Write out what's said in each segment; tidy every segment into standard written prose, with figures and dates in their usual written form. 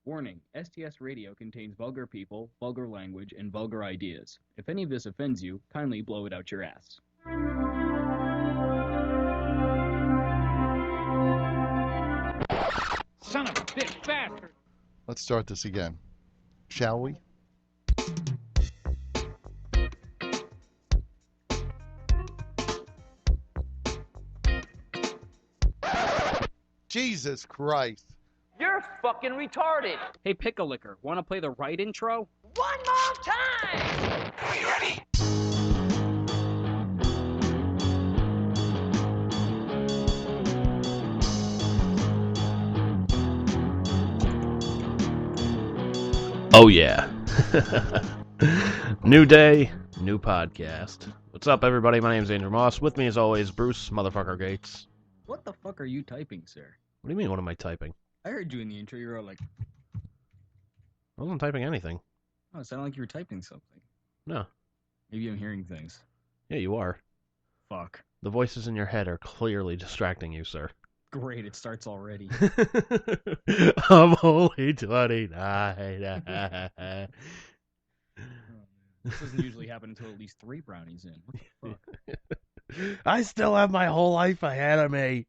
Warning, STS Radio contains vulgar people, vulgar language, and vulgar ideas. If any of this offends you, kindly blow it out your ass. Son of a bitch bastard! Let's start this again, shall we? Jesus Christ. You're fucking retarded. Hey, Pickle-Licker, wanna play the right intro? One more time. Are you ready? Oh yeah. New day, new podcast. What's up, everybody? My name's Andrew Moss. With me, as always, Bruce Motherfucker Gates. What the fuck are you typing, sir? What do you mean, what am I typing? I heard you in the intro, you were all like, I wasn't typing anything. oh, it sounded like you were typing something. No. Maybe I'm hearing things. Yeah, you are. Fuck. The voices in your head are clearly distracting you, sir. Great, it starts already. I'm only 29. This doesn't usually happen until at least 3 brownies in. What the fuck? I still have my whole life ahead of me.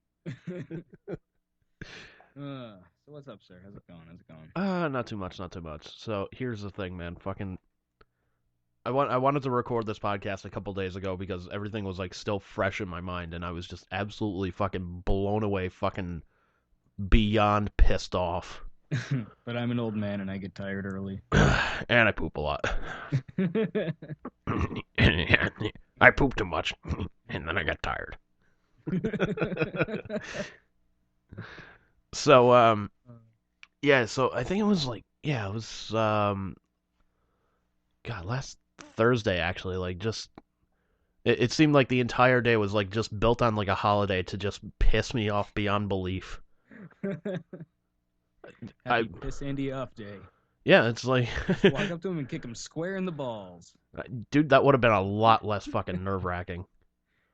So what's up, sir? How's it going? Not too much. So here's the thing, man. I wanted to record this podcast a couple days ago because everything was like still fresh in my mind, and I was just absolutely fucking blown away, fucking beyond pissed off. But I'm an old man and I get tired early. And I poop a lot. I poop too much, and then I got tired. So, yeah, so I think it was last Thursday, actually, like, just, it seemed like the entire day was, like, just built on, like, a holiday to just piss me off beyond belief. Happy piss Andy off day. Yeah, it's like... Walk up to him and kick him square in the balls. Dude, that would have been a lot less fucking nerve-wracking.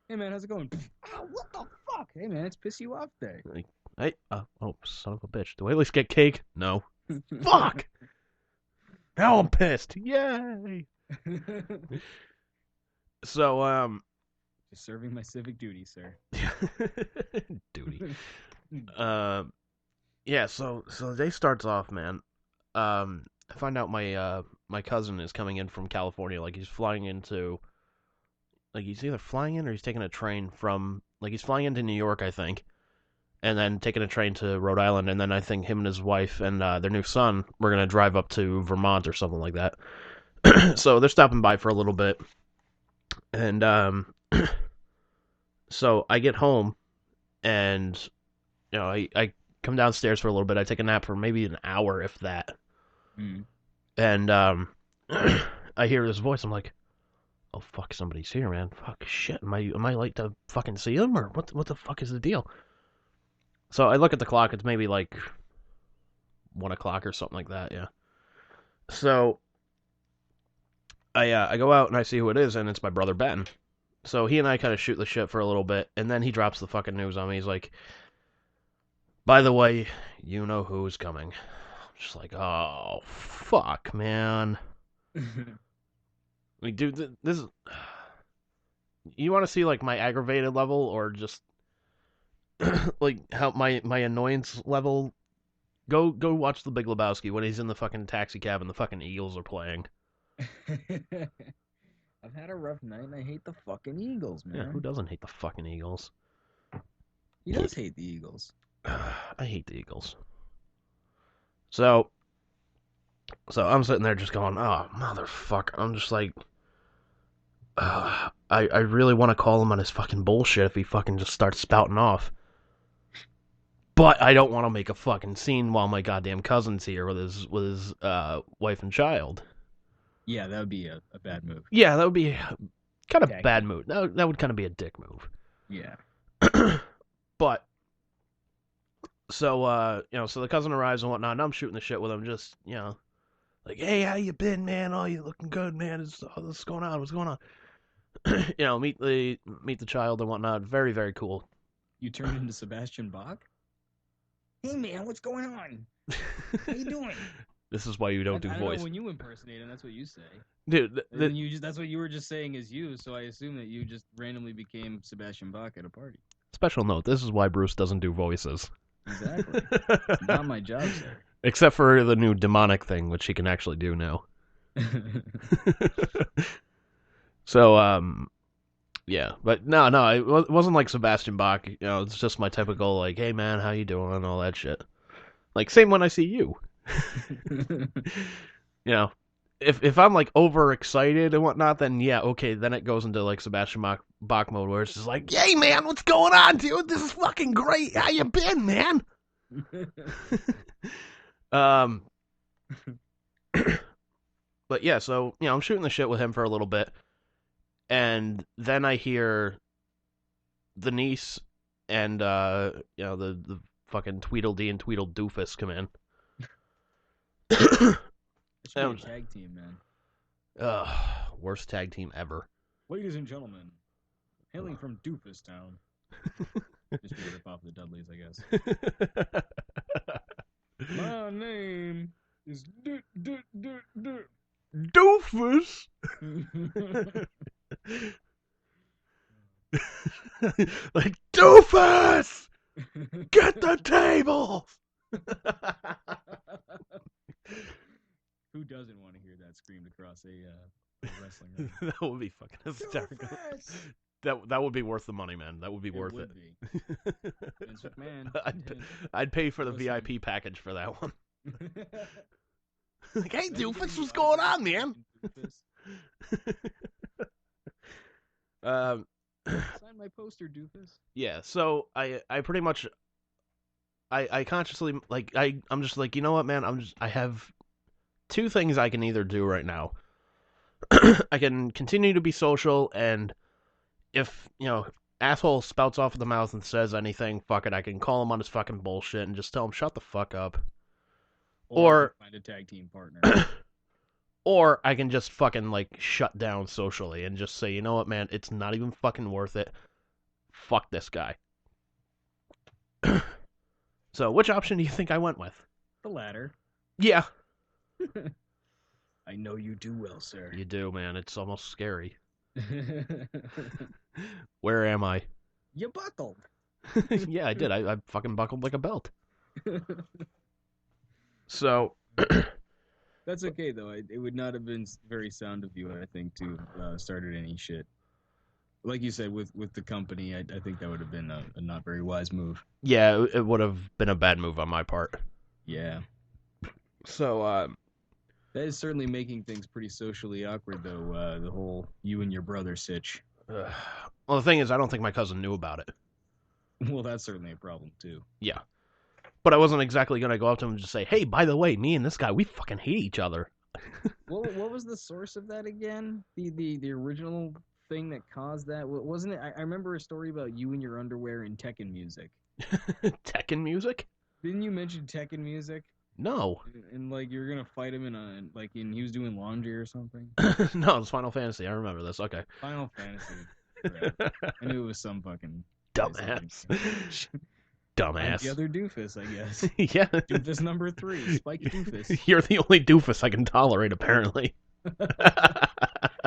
Hey, man, how's it going? Oh, what the fuck? Hey, man, it's piss you off day. Like, hey, oh, son of a bitch. Do I at least get cake? No. Fuck! Now I'm pissed. Yay! So, Just serving my civic duty, sir. duty. Yeah, so the day starts off, man. I find out my cousin is coming in from California. Like, he's flying into... Like, he's either flying in or he's taking a train from... Like, he's flying into New York, I think. And then taking a train to Rhode Island. And then I think him and his wife and their new son were going to drive up to Vermont or something like that. So they're stopping by for a little bit. And so I get home. And, you know, I come downstairs for a little bit. I take a nap for maybe an hour, if that. Mm. And I hear this voice. I'm like, oh, fuck, somebody's here, man. Fuck, shit. Am I like to fucking see him? Or what the fuck is the deal? So I look at the clock. It's maybe like 1 o'clock or something like that, yeah. So I go out and I see who it is, and it's my brother Ben. So he and I kind of shoot the shit for a little bit, and then he drops the fucking news on me. He's like, by the way, you know who's coming. I'm just like, oh, fuck, man. Like, dude, this is... You want to see, like, my aggravated level, or just, like, how my annoyance level? Go watch The Big Lebowski when he's in the fucking taxi cab and the fucking Eagles are playing. I've had a rough night and I hate the fucking Eagles, man. Yeah, who doesn't hate the fucking Eagles? He does hate the Eagles. I hate the Eagles. So I'm sitting there just going, oh, motherfucker. I'm just like, I really want to call him on his fucking bullshit if he fucking just starts spouting off. But I don't want to make a fucking scene while my goddamn cousin's here with his wife and child. Yeah, that would be a bad move. Yeah, that would be kind of bad move. That would kind of be a dick move. Yeah. But, so, so the cousin arrives and whatnot, and I'm shooting the shit with him, just, like, hey, how you been, man? Oh, you looking good, man? What's going on? What's going on? Meet the child and whatnot. Very, very cool. You turned into Sebastian Bach? Hey, man, what's going on? How you doing? This is why you don't do I voice. know when you impersonate him, that's what you say. Dude, That's what you were just saying is you, so I assume that you just randomly became Sebastian Bach at a party. special note, this is why Bruce doesn't do voices. Exactly. Not my job, sir. Except for the new demonic thing, which he can actually do now. So, yeah. But no, it wasn't like Sebastian Bach. You know, it's just my typical, like, hey, man, how you doing? All that shit. Like, same when I see you. You know, if I'm, like, overexcited and whatnot, then, yeah, okay, then it goes into, like, Sebastian Bach mode, where it's just like, hey, man, what's going on, dude? This is fucking great. How you been, man? But yeah, so, you know, I'm shooting the shit with him for a little bit, and then I hear the niece and, you know, the fucking Tweedledee and Tweedledoofus come in. It should be a tag team, man. Worst tag team ever. Ladies and gentlemen, hailing from Doofus Town. Just to rip off the Dudleys, I guess. My name is Doofus! Like, Doofus! Get the tables! Who doesn't want to hear that screamed across a wrestling ring? That would be fucking hysterical. That would be worth the money, man. That would be worth it. Be. Vince McMahon. I'd pay for the VIP package for that one. Like, hey, Doofus, what's going on, man? Sign my poster, Doofus. Yeah, so I pretty much I consciously, like, I'm just like, you know what, man, I have two things I can either do right now. I can continue to be social, and if, you know, asshole spouts off of the mouth and says anything, fuck it, I can call him on his fucking bullshit and just tell him, shut the fuck up. Or find a tag team partner. Or I can just fucking, like, shut down socially and just say, you know what, man, it's not even fucking worth it. Fuck this guy. So, which option do you think I went with? The latter. Yeah. I know you do well, sir. You do, man. It's almost scary. Where am I? You buckled. Yeah, I did. I fucking buckled like a belt. So... That's okay, though. It would not have been very sound of you, I think, to started any shit. Like you said, with the company, I think that would have been a not very wise move. Yeah, it would have been a bad move on my part. Yeah. So, that is certainly making things pretty socially awkward, though, the whole you and your brother sitch. Well, the thing is, I don't think my cousin knew about it. Well, that's certainly a problem, too. Yeah. But I wasn't exactly going to go up to him and just say, hey, by the way, me and this guy, we fucking hate each other. What was the source of that again? The original thing that caused that? Wasn't it? I remember a story about you and your underwear in Tekken music. Tekken music? Didn't you mention Tekken music? No. And like you were gonna fight him in he was doing laundry or something. No, it's Final Fantasy. I remember this. Okay. Final Fantasy. Right. I knew it was some fucking dumbass. Dumbass. Like the other doofus, I guess. Yeah. Doofus number 3, Spike Doofus. You're the only doofus I can tolerate, apparently.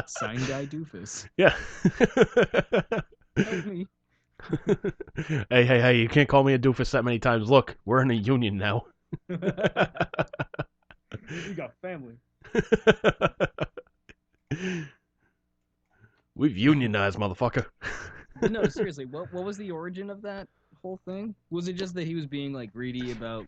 Sign guy doofus. Yeah. Help me. Hey, you can't call me a doofus that many times. Look, we're in a union now. We got family. We've unionized, motherfucker. But no, seriously, what was the origin of that whole thing? Was it just that he was being like greedy about?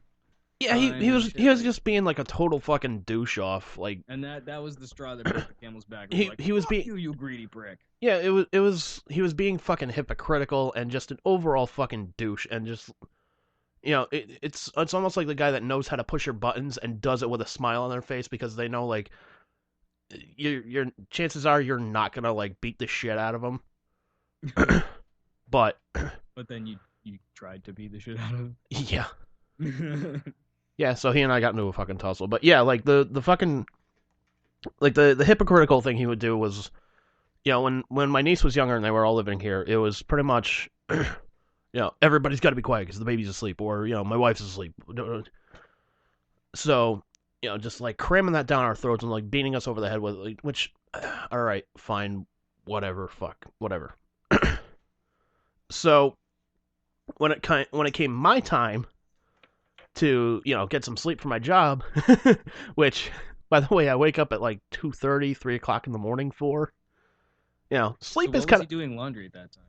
Yeah, he was just being like a total fucking douche off, like. And that was the straw that broke the camel's back. He was being you greedy prick. Yeah, he was being fucking hypocritical and just an overall fucking douche, and just, you know, it's almost like the guy that knows how to push your buttons and does it with a smile on their face because they know, like, your chances are you're not gonna, like, beat the shit out of him. But then you tried to beat the shit out of him. Yeah. Yeah, so he and I got into a fucking tussle. But yeah, like the fucking, like the hypocritical thing he would do was, you know, when my niece was younger and they were all living here, it was pretty much, you know, everybody's got to be quiet because the baby's asleep, or, you know, my wife's asleep. So, just like cramming that down our throats and like beating us over the head with it, which, all right, fine, whatever, fuck, whatever. So, when it came my time to, get some sleep for my job, which, by the way, I wake up at like 2:30, 3 o'clock in the morning for. Sleep So is what kind was he doing laundry at that time?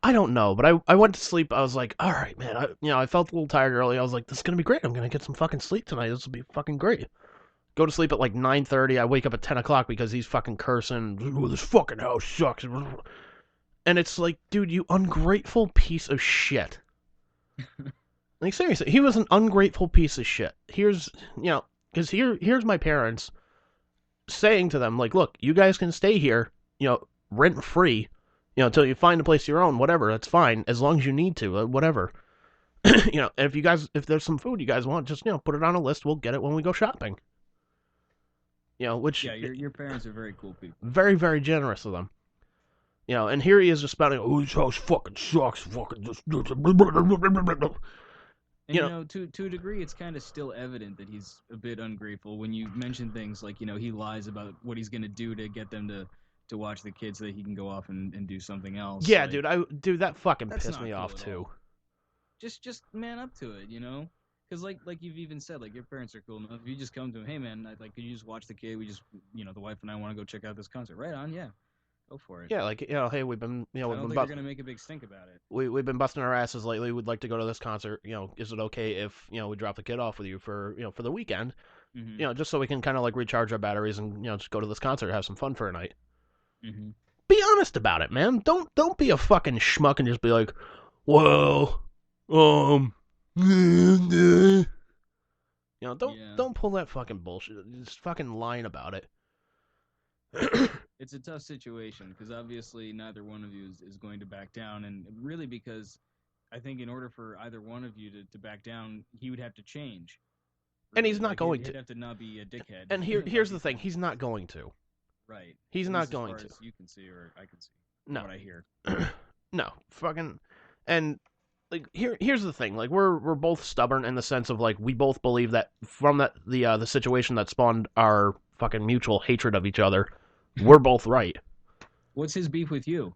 I don't know, but I went to sleep. I was like, all right, man. I felt a little tired early. I was like, this is gonna be great. I'm gonna get some fucking sleep tonight. This will be fucking great. Go to sleep at like 9:30. I wake up at 10 o'clock because he's fucking cursing. Oh, this fucking house sucks. And it's like, dude, you ungrateful piece of shit. Like, seriously, he was an ungrateful piece of shit. Here's my parents saying to them, like, look, you guys can stay here, rent free, until you find a place of your own, whatever, that's fine, as long as you need to, whatever. And if there's some food you guys want, just, put it on a list, we'll get it when we go shopping. Which... Yeah, your parents are very cool people. Very, very generous of them. And here he is just spouting, oh, this house fucking sucks, fucking just... And, to a degree, it's kind of still evident that he's a bit ungrateful when you mention things like, he lies about what he's going to do to get them to watch the kids so that he can go off and do something else. Yeah, like, dude, that fucking that's pissed me not off, cool at too. all. Just man up to it, Because like you've even said, like, your parents are cool enough. If you just come to them, hey, man, could you just watch the kid? We just, the wife and I want to go check out this concert. Right on, yeah. Go for it. Yeah, like, hey, we've been, I don't think they're going to make a big stink about it. We've been busting our asses lately. We'd like to go to this concert. Is it okay if, we drop the kid off with you for, for the weekend? Mm-hmm. Just so we can kind of, like, recharge our batteries and, just go to this concert, have some fun for a night. Mm-hmm. Be honest about it, man. Don't be a fucking schmuck and just be like, well, don't pull that fucking bullshit. Just fucking lying about it. It's a tough situation because obviously neither one of you is going to back down, and really because I think in order for either one of you to back down, he would have to change. Really. And he's not going to. He'd have to not be a dickhead. And here's the thing: he's not going to. Right. He's At not least going as to. far as you can see, or I can see. No. What I hear. No, fucking, and like here's the thing: like we're both stubborn in the sense of like we both believe that from the situation that spawned our fucking mutual hatred of each other. We're both right. What's his beef with you?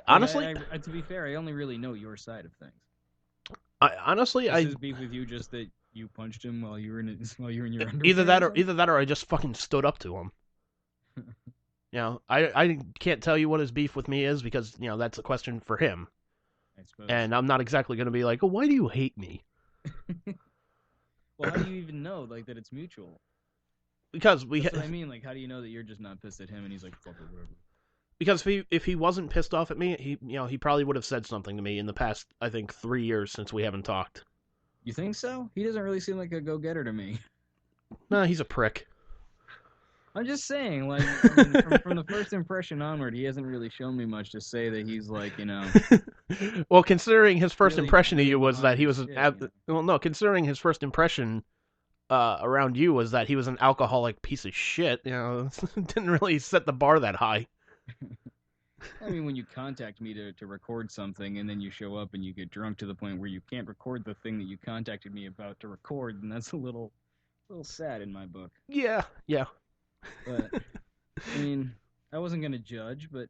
Honestly, to be fair, I only really know your side of things. Is his beef with you just that you punched him while you were in your underwear? Either that or I just fucking stood up to him. I can't tell you what his beef with me is because that's a question for him. I suppose. And I'm not exactly going to be like, oh, why do you hate me? Well, how do you even know that it's mutual? Because That's what I mean. Like, how do you know that you're just not pissed at him and he's like, fuck it, whatever? Because if he wasn't pissed off at me, he probably would have said something to me in the past, I think, 3 years since we haven't talked. You think so? He doesn't really seem like a go-getter to me. Nah, he's a prick. I'm just saying, from the first impression onward, he hasn't really shown me much to say that he's Well, considering his first really, impression of really you was that he was considering his first impression around you was that he was an alcoholic piece of shit. Didn't really set the bar that high. I mean, when you contact me to record something and then you show up and you get drunk to the point where you can't record the thing that you contacted me about to record, then that's a little sad in my book. Yeah. But I mean, I wasn't gonna judge, but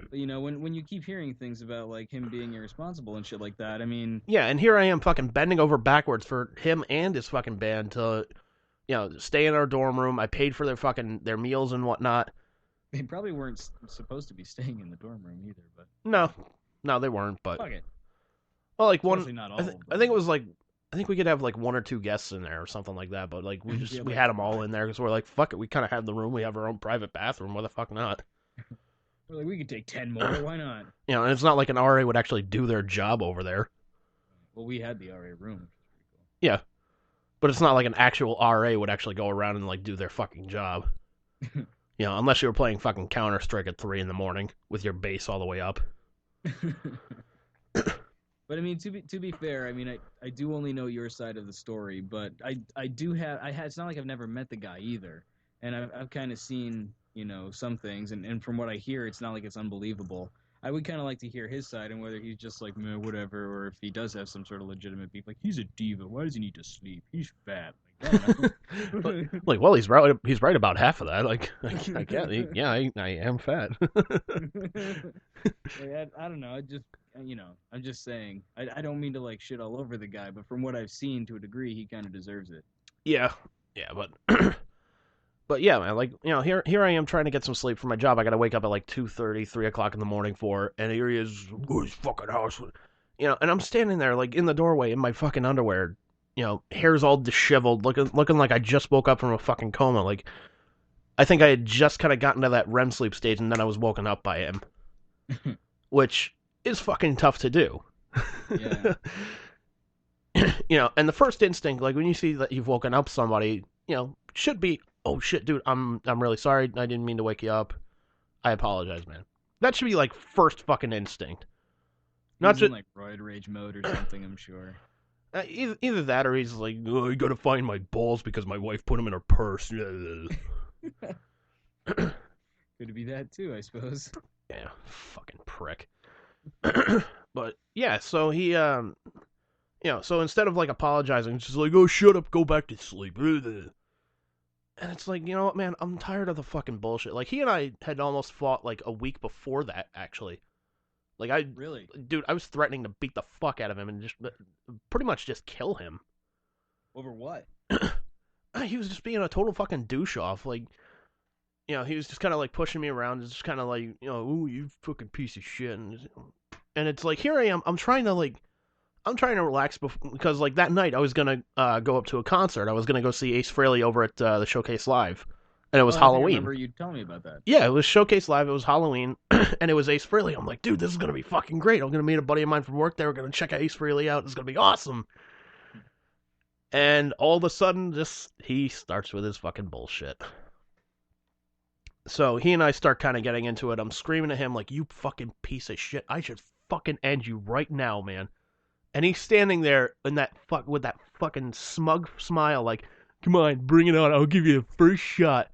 when you keep hearing things about him being irresponsible and shit like that, I mean. Yeah, and here I am fucking bending over backwards for him and his fucking band to, stay in our dorm room. I paid for their meals and whatnot. They probably weren't supposed to be staying in the dorm room either, but. No, they weren't. But. Fuck it. Well, not all. I think it was I think we could have 1 or 2 guests in there or something like that. But we had them all in there because we're like, fuck it, we kind of have the room. We have our own private bathroom. Why the fuck not? We're like, we could take 10 more. Why not? And it's not like an RA would actually do their job over there. Well, we had the RA room, which was pretty cool. Yeah, but it's not like an actual RA would actually go around and do their fucking job. Unless you were playing fucking Counter-Strike at 3 a.m. with your bass all the way up. But I mean, to be fair, I mean, I do only know your side of the story, but it's not like I've never met the guy either, and I've kind of seen some things, and from what I hear, it's not like it's unbelievable. I would kind of like to hear his side and whether he's just like, meh, whatever, or if he does have some sort of legitimate beef. Like, he's a diva. Why does he need to sleep? He's fat. Like, I don't know. Like, well, he's right. He's right about half of that. Like, I can't. Yeah, I am fat. Like, I don't know. I'm just saying. I don't mean to like shit all over the guy, but from what I've seen, to a degree, he kind of deserves it. Yeah, but but yeah, man. Like, here I am trying to get some sleep for my job. I got to wake up at like 2:30, 3 o'clock in the morning and here he is, go to his fucking house. And I'm standing there like in the doorway in my fucking underwear. Hair's all disheveled, looking like I just woke up from a fucking coma. Like, I think I had just kind of gotten to that REM sleep stage, and then I was woken up by him, which is fucking tough to do. Yeah. And the first instinct, like when you see that you've woken up somebody, should be, oh shit, dude, I'm really sorry. I didn't mean to wake you up. I apologize, man. That should be like first fucking instinct. Not just in like roid rage mode or something, I'm sure. Either that or he's like, oh, I gotta find my balls because my wife put them in her purse. Could be that too, I suppose. Yeah, fucking prick. But yeah, so he, so instead of like apologizing, it's just like, oh, shut up, go back to sleep. And it's like, you know what, man, I'm tired of the fucking bullshit. Like, he and I had almost fought like a week before that, actually. Like, Really? Dude, I was threatening to beat the fuck out of him and just pretty much just kill him. Over what? He was just being a total fucking douche off. Like, he was just kind of like pushing me around, just kind of like, ooh, you fucking piece of shit. And it's like, here I am, I'm trying to relax because like that night I was gonna go up to a concert. I was gonna go see Ace Frehley over at the Showcase Live, and it was Halloween. I remember you telling me about that. Yeah, it was Showcase Live. It was Halloween, and it was Ace Frehley. I'm like, dude, this is gonna be fucking great. I'm gonna meet a buddy of mine from work there. We're gonna check Ace Frehley out. It's gonna be awesome. And all of a sudden, he starts with his fucking bullshit. So he and I start kind of getting into it. I'm screaming at him like, you fucking piece of shit. I should fucking end you right now, man. And he's standing there with that fucking smug smile like, come on, bring it on. I'll give you the first shot.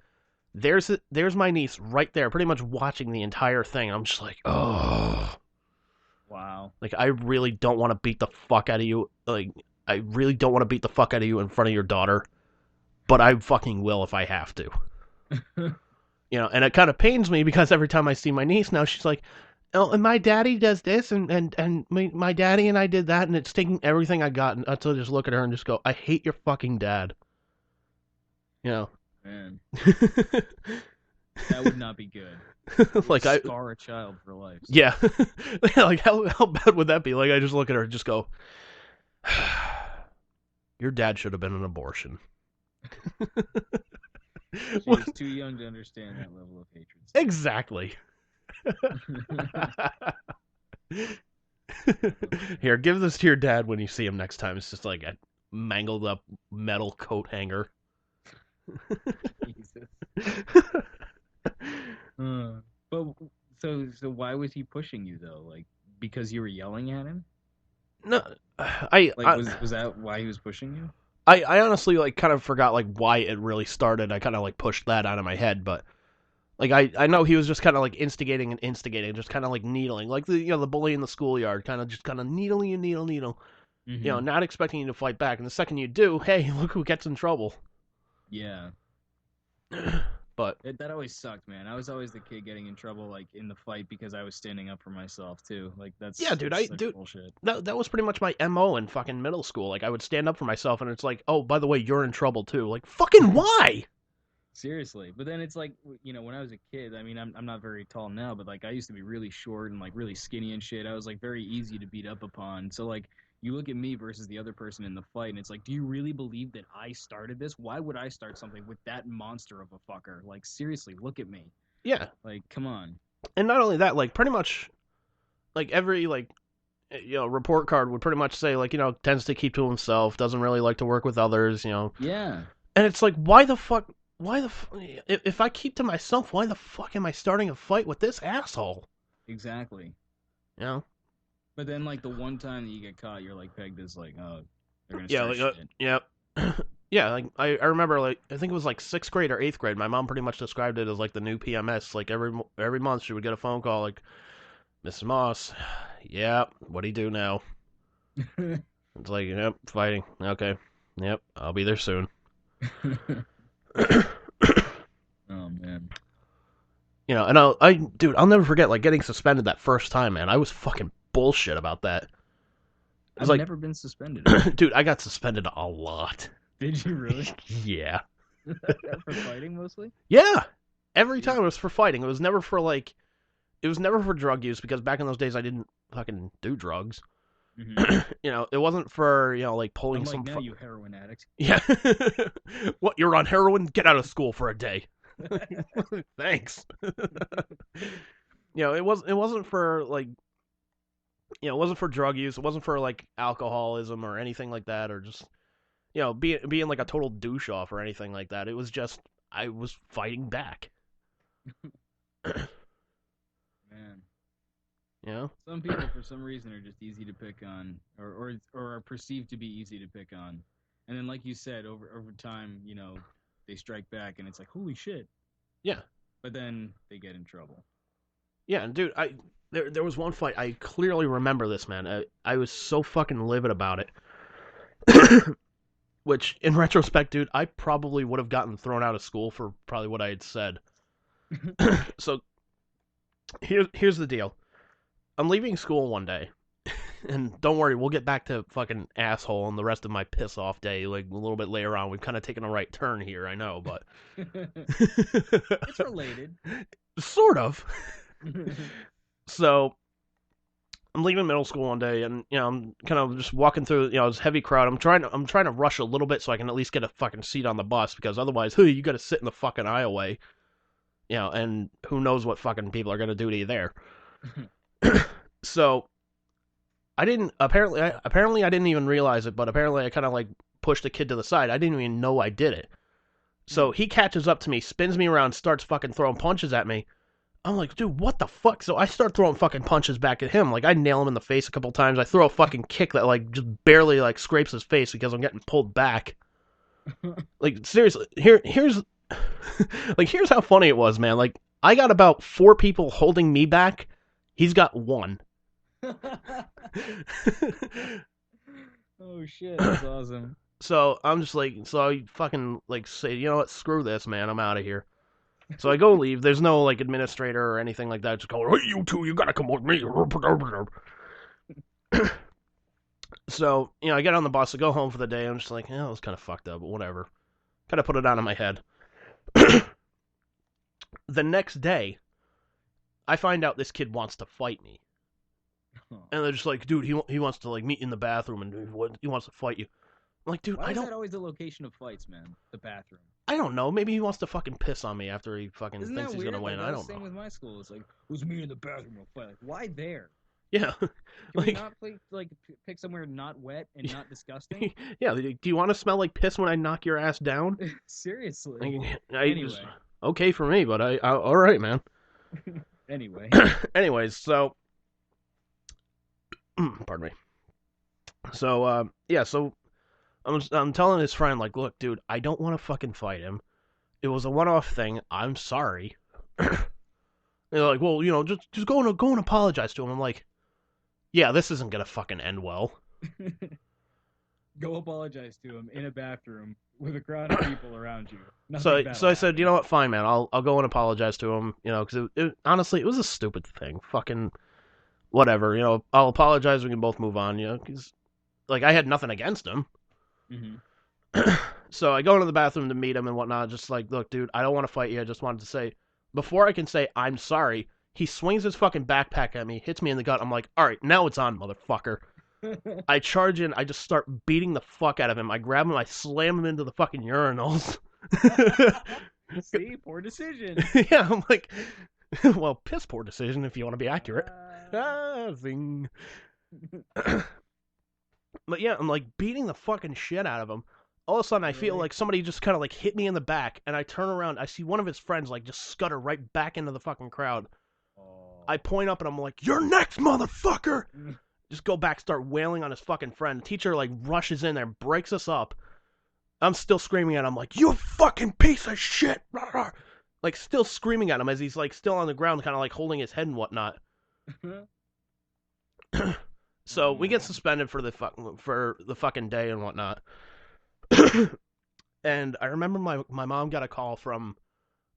There's my niece right there, pretty much watching the entire thing. I'm just like, oh. Wow. Like, I really don't want to beat the fuck out of you. Like, I really don't want to beat the fuck out of you in front of your daughter. But I fucking will if I have to. And it kind of pains me because every time I see my niece now, she's like, oh, and my daddy does this, and my daddy and I did that, and it's taking everything I got, and I just look at her and just go, I hate your fucking dad. Man. That would not be good. Like, I scar a child for life. So. Yeah. Like, how bad would that be? Like, I just look at her and just go, your dad should have been an abortion. She's too young to understand that level of hatred. Exactly. Here, give this to your dad when you see him next time. It's just like a mangled up metal coat hanger. Jesus. But so why was he pushing you though? Like, because you were yelling at him? No, was that why he was pushing you? I honestly like kind of forgot like why it really started. I kind of like pushed that out of my head, but like I know he was just kind of like instigating, just kind of like needling, like the bully in the schoolyard, kind of needle you, needle. Mm-hmm. Not expecting you to fight back, and the second you do, hey, look who gets in trouble. Yeah. But that always sucked, man. I was always the kid getting in trouble, like in the fight, because I was standing up for myself too. Like that's bullshit. That was pretty much my MO in fucking middle school. Like I would stand up for myself, and it's like, oh, by the way, you're in trouble too. Like fucking why? Seriously, but then it's like, when I was a kid, I mean, I'm not very tall now, but like I used to be really short and like really skinny and shit. I was like very easy to beat up upon. So like, you look at me versus the other person in the fight, and it's like, do you really believe that I started this? Why would I start something with that monster of a fucker? Like, seriously, look at me. Yeah. Like, come on. And not only that, like, pretty much, like, every, like, report card would pretty much say, like, tends to keep to himself, doesn't really like to work with others, Yeah. And it's like, if I keep to myself, why the fuck am I starting a fight with this asshole? Exactly. But then, like, the one time that you get caught, you're, like, pegged as, like, oh, they're gonna start shit. Yeah. Yeah, like, I remember, like, I think it was, like, 6th grade or 8th grade, my mom pretty much described it as, like, the new PMS. Like, every month she would get a phone call, like, Mrs. Moss, yeah, what'd he do now? It's like, yep, fighting. Okay, yep, I'll be there soon. Oh, man. You know, and I'll never forget, like, getting suspended that first time, man. I was fucking bullshit about that. I've like, never been suspended. Dude, I got suspended a lot. Did you really? Yeah. For fighting, mostly? Yeah! Every time it was for fighting. It was never for, like... It was never for drug use, because back in those days I didn't fucking do drugs. Mm-hmm. You know, it wasn't for, you know, like, pulling Unlike some... now, you heroin addict. Yeah. What, you're on heroin? Get out of school for a day. Thanks. You know, it wasn't for, like... You know, it wasn't for drug use. It wasn't for, like, alcoholism or anything like that, or just... You know, being like a total douche-off or anything like that. It was just, I was fighting back. Man. You know? Some people, for some reason, are just easy to pick on, or are perceived to be easy to pick on. And then, like you said, over time, you know, they strike back, and it's like, holy shit. Yeah. But then they get in trouble. Yeah, and dude, there was one fight, I clearly remember this, man. I was so fucking livid about it. Which, in retrospect, dude, I probably would have gotten thrown out of school for probably what I had said. So, here's the deal. I'm leaving school one day, and don't worry, we'll get back to fucking asshole and the rest of my piss-off day, like, a little bit later on. We've kind of taken a right turn here, I know, but... It's related. Sort of. So... I'm leaving middle school one day, and you know I'm kind of just walking through, you know, this heavy crowd. I'm trying to rush a little bit so I can at least get a fucking seat on the bus, because otherwise, you got to sit in the fucking aisleway, you know, and who knows what fucking people are gonna do to you there. So I didn't apparently I didn't even realize it, but apparently I kind of like pushed the kid to the side. I didn't even know I did it. So he catches up to me, spins me around, starts fucking throwing punches at me. I'm like, dude, what the fuck? So I start throwing fucking punches back at him. Like, I nail him in the face a couple times. I throw a fucking kick that, like, just barely, like, scrapes his face because I'm getting pulled back. Like, seriously, here's how funny it was, man. Like, I got about 4 people holding me back. He's got 1. Oh, shit, that's awesome. So, I'm just like, so I fucking, like, say, you know what, screw this, man, I'm out of here. So I go leave. There's no, like, administrator or anything like that. Just go, hey, you two, you gotta come with me. So, you know, I get on the bus. I go home for the day. I'm just like, it was kind of fucked up, but whatever. Kind of put it out of my head. The next day, I find out this kid wants to fight me. And they're just like, dude, he wants to, like, meet in the bathroom and he wants to fight you. I'm like, dude, Why is that always the location of fights, man? The bathroom. I don't know. Maybe he wants to fucking piss on me after he fucking Isn't thinks that he's weird? gonna win. Like, I don't same know. with my school. It's like, who's me in the bathroom? We'll fight. Like, why there? Yeah. Can Like, we not pick somewhere not wet and not disgusting? yeah. Do you want to smell like piss when I knock your ass down? Seriously. Anyway. Okay for me, but I all right, man. Anyway. Anyways, so pardon me. So yeah, so I'm telling his friend, like, look, dude, I don't want to fucking fight him. It was a one-off thing. I'm sorry. They're like, well, you know, just go and apologize to him. I'm like, yeah, this isn't gonna fucking end well. Go apologize to him in a bathroom with a crowd of people around you. So I said, you know what, fine, man. I'll go and apologize to him. You know, because honestly, it was a stupid thing. Fucking whatever. You know, I'll apologize. We can both move on. You know, because like I had nothing against him. Mm-hmm. So I go into the bathroom to meet him and whatnot. Just like, look, dude, I don't want to fight you. I just wanted to say, before I can say I'm sorry, he swings his fucking backpack at me, hits me in the gut. I'm like, all right, now it's on, motherfucker. I charge in. I just start beating the fuck out of him. I grab him. I slam him into the fucking urinals. See, poor decision. Yeah, I'm like, well, piss poor decision if you want to be accurate. Zing. But yeah, I'm like beating the fucking shit out of him. All of a sudden, I feel like somebody just kind of like hit me in the back, and I turn around. I see one of his friends like just scutter right back into the fucking crowd. I point up and I'm like, "You're next, motherfucker!" Just go back, start wailing on his fucking friend. Teacher like rushes in there, breaks us up. I'm still screaming at him like, "You fucking piece of shit!" Like still screaming at him as he's like still on the ground, kind of like holding his head and whatnot. So we get suspended for the fucking day and whatnot. And I remember my mom got a call from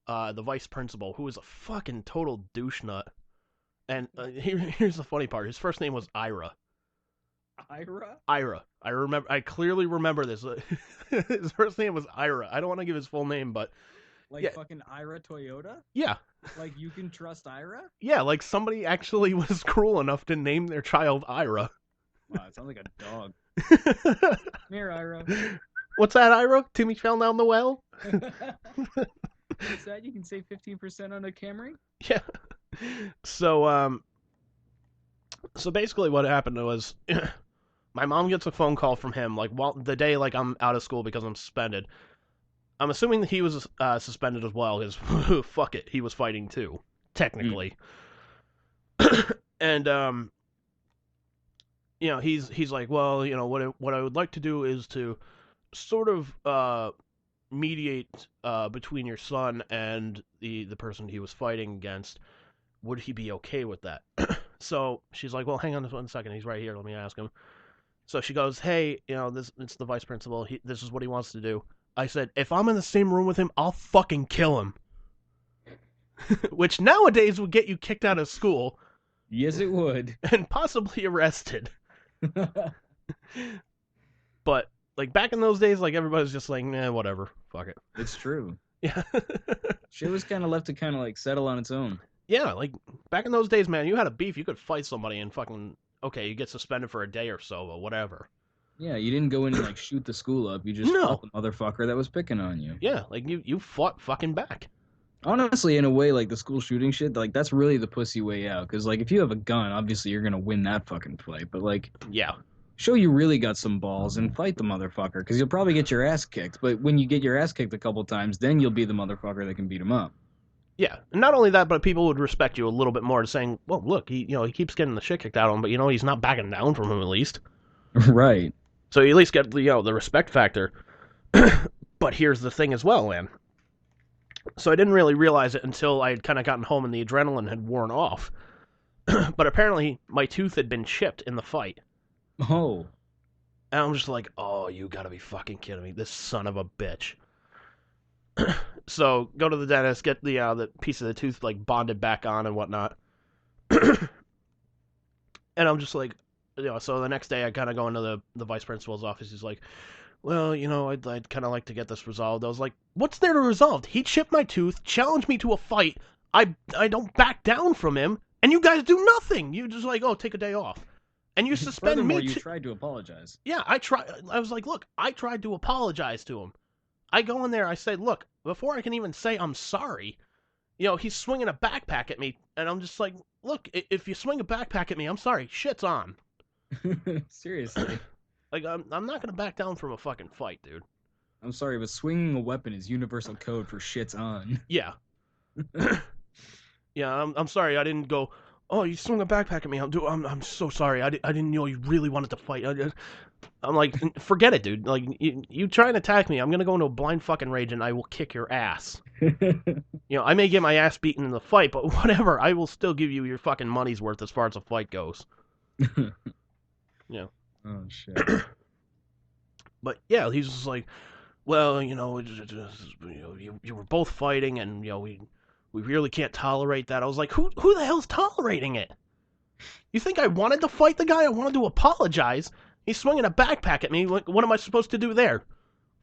the vice principal, who was a fucking total douche nut. And here's the funny part: his first name was Ira. Ira? Ira. I clearly remember this. His first name was Ira. I don't want to give his full name, but Like yeah. fucking Ira Toyota? Yeah. Like you can trust Ira? Yeah, like somebody actually was cruel enough to name their child Ira. Wow, it sounds like a dog. Come here, Ira. What's that, Ira? Timmy fell down the well? What's that? You can save 15% on a Camry? Yeah. So basically what happened was my mom gets a phone call from him like the day like I'm out of school because I'm suspended. I'm assuming that he was suspended as well because fuck it, he was fighting too, technically. And you know, he's like, well, you know, what I would like to do is to sort of mediate between your son and the person he was fighting against. Would he be okay with that? So she's like, well, hang on 1 second. He's right here. Let me ask him. So she goes, hey, you know, it's the vice principal. This is what he wants to do. I said, if I'm in the same room with him, I'll fucking kill him. Which nowadays would get you kicked out of school. Yes, it would. And possibly arrested. But, like, back in those days, like, everybody's just like, nah, whatever. Fuck it. It's true. Yeah. Shit was kind of left to kind of, like, settle on its own. Yeah, like, back in those days, man, you had a beef, you could fight somebody and fucking, okay, you get suspended for a day or so, but whatever. Yeah, you didn't go in and, like, shoot the school up. You just fought the motherfucker that was picking on you. Yeah, like, you fought fucking back. Honestly, in a way, like, the school shooting shit, like, that's really the pussy way out. Because, like, if you have a gun, obviously you're going to win that fucking fight. But, like, yeah, show you really got some balls and fight the motherfucker. Because you'll probably get your ass kicked. But when you get your ass kicked a couple times, then you'll be the motherfucker that can beat him up. Yeah, and not only that, but people would respect you a little bit more, saying, well, look, he keeps getting the shit kicked out of him, but, he's not backing down from him, at least. Right. So you at least get, the respect factor. But here's the thing as well, man. So I didn't really realize it until I had kind of gotten home and the adrenaline had worn off. But apparently, my tooth had been chipped in the fight. Oh. And I'm just like, oh, you gotta be fucking kidding me. This son of a bitch. So, go to the dentist, get the piece of the tooth, like, bonded back on and whatnot. And I'm just like, so the next day I kind of go into the vice principal's office. He's like, well, I'd kind of like to get this resolved. I was like, what's there to resolve? He chipped my tooth, challenged me to a fight. I don't back down from him, and you guys do nothing. You just like, oh, take a day off. And you suspend me. You tried to apologize. Yeah, I was like, look, I tried to apologize to him. I go in there, I say, look, before I can even say I'm sorry, he's swinging a backpack at me, and I'm just like, look, if you swing a backpack at me, I'm sorry, shit's on. Seriously. Like, I'm not gonna back down from a fucking fight, dude. I'm sorry, but swinging a weapon is universal code for shit's on. Yeah. Yeah, I'm sorry, I didn't go, oh, you swung a backpack at me, I'm so sorry, I didn't know you really wanted to fight. I'm like, forget it, dude. Like, you try and attack me, I'm gonna go into a blind fucking rage and I will kick your ass. I may get my ass beaten in the fight, but whatever, I will still give you your fucking money's worth as far as a fight goes. Yeah. Oh, shit. But, yeah, he's just like, well, you were both fighting and, we really can't tolerate that. I was like, who the hell's tolerating it? You think I wanted to fight the guy? I wanted to apologize. He's swinging a backpack at me. What am I supposed to do there?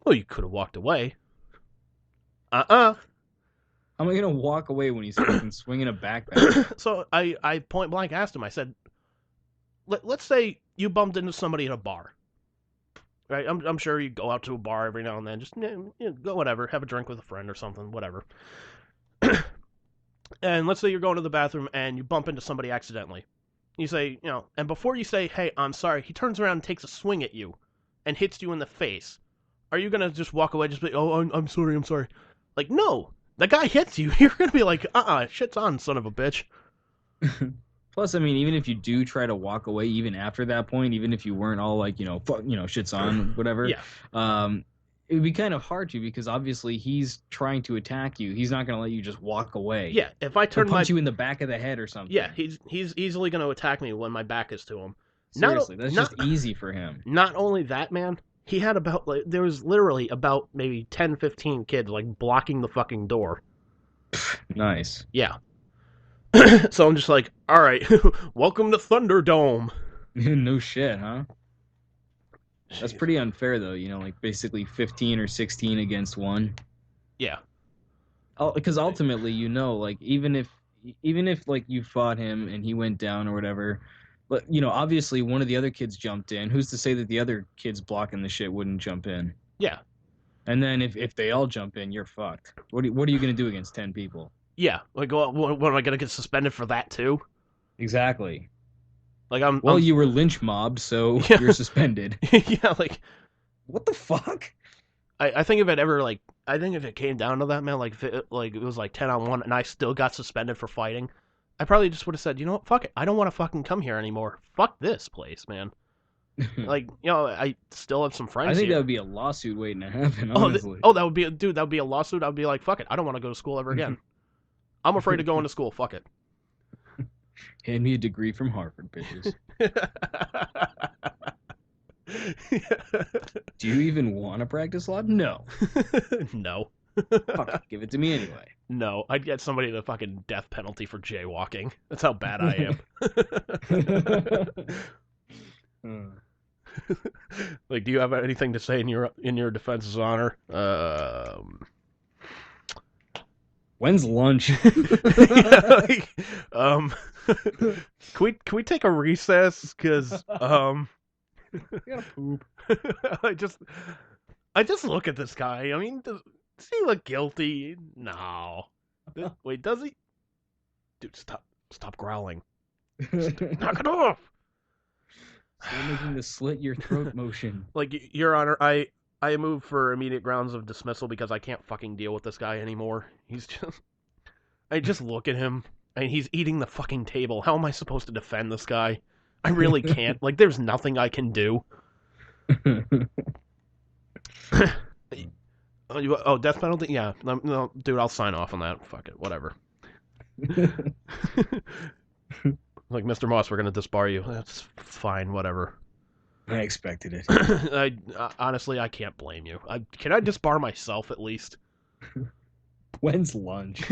Well, you could have walked away. How am I going to walk away when he's fucking swinging a backpack? So I point blank asked him, I said, let's say you bumped into somebody at a bar. Right? I'm sure you go out to a bar every now and then. Just go whatever. Have a drink with a friend or something. Whatever. And let's say you're going to the bathroom and you bump into somebody accidentally. You say, and before you say, hey, I'm sorry, he turns around and takes a swing at you and hits you in the face. Are you going to just walk away, just be, oh, I'm sorry. Like, no. The guy hits you, you're going to be like, shit's on, son of a bitch. Plus, I mean, even if you do try to walk away, even after that point, even if you weren't all like, fuck, shit's on, whatever. Yeah. it would be kind of hard to, because obviously he's trying to attack you. He's not going to let you just walk away. Yeah, if I turn He'll punch you in the back of the head or something. Yeah, he's easily going to attack me when my back is to him. Seriously, that's just easy for him. Not only that, man, he had there was literally about maybe 10, 15 kids, like, blocking the fucking door. Nice. Yeah. So I'm just like, all right, welcome to Thunderdome. No shit, huh? That's pretty unfair, though, like basically 15 or 16 against 1. Yeah. Because ultimately, like, even if like you fought him and he went down or whatever, but obviously one of the other kids jumped in. Who's to say that the other kids blocking the shit wouldn't jump in? Yeah. And then if they all jump in, you're fucked. What are you gonna do against 10 people? Yeah. Like, what am I gonna get suspended for that too? Exactly. Like you were lynch mobbed, so you're suspended. Yeah, like, what the fuck? I think if it came down to that, man, like if it was like 10-on-1 and I still got suspended for fighting, I probably just would have said, you know what, fuck it, I don't want to fucking come here anymore. Fuck this place, man. Like, I still have some friends. I think here. that would be a lawsuit waiting to happen. Honestly. That would be a lawsuit. I'd be like, fuck it, I don't want to go to school ever again. I'm afraid of going to school. Fuck it. Hand me a degree from Harvard, bitches. Do you even want to practice law? No. No. Fuck it, give it to me anyway. No, I'd get somebody the fucking death penalty for jaywalking. That's how bad I am. Like, do you have anything to say in your defense's honor? When's lunch? Yeah, like, can we take a recess? Cause I gotta poop. I just look at this guy. I mean, does he look guilty? No. Wait, does he? Dude, stop growling. Knock it off. Stop making the slit your throat motion. Like, Your Honor, I moved for immediate grounds of dismissal because I can't fucking deal with this guy anymore. I just look at him, and he's eating the fucking table. How am I supposed to defend this guy? I really can't. Like, there's nothing I can do. Oh, death penalty? Yeah. No, dude, I'll sign off on that. Fuck it. Whatever. Like, Mr. Moss, we're going to disbar you. That's fine. Whatever. I expected it. Honestly, I can't blame you. Can I disbar myself at least? When's lunch?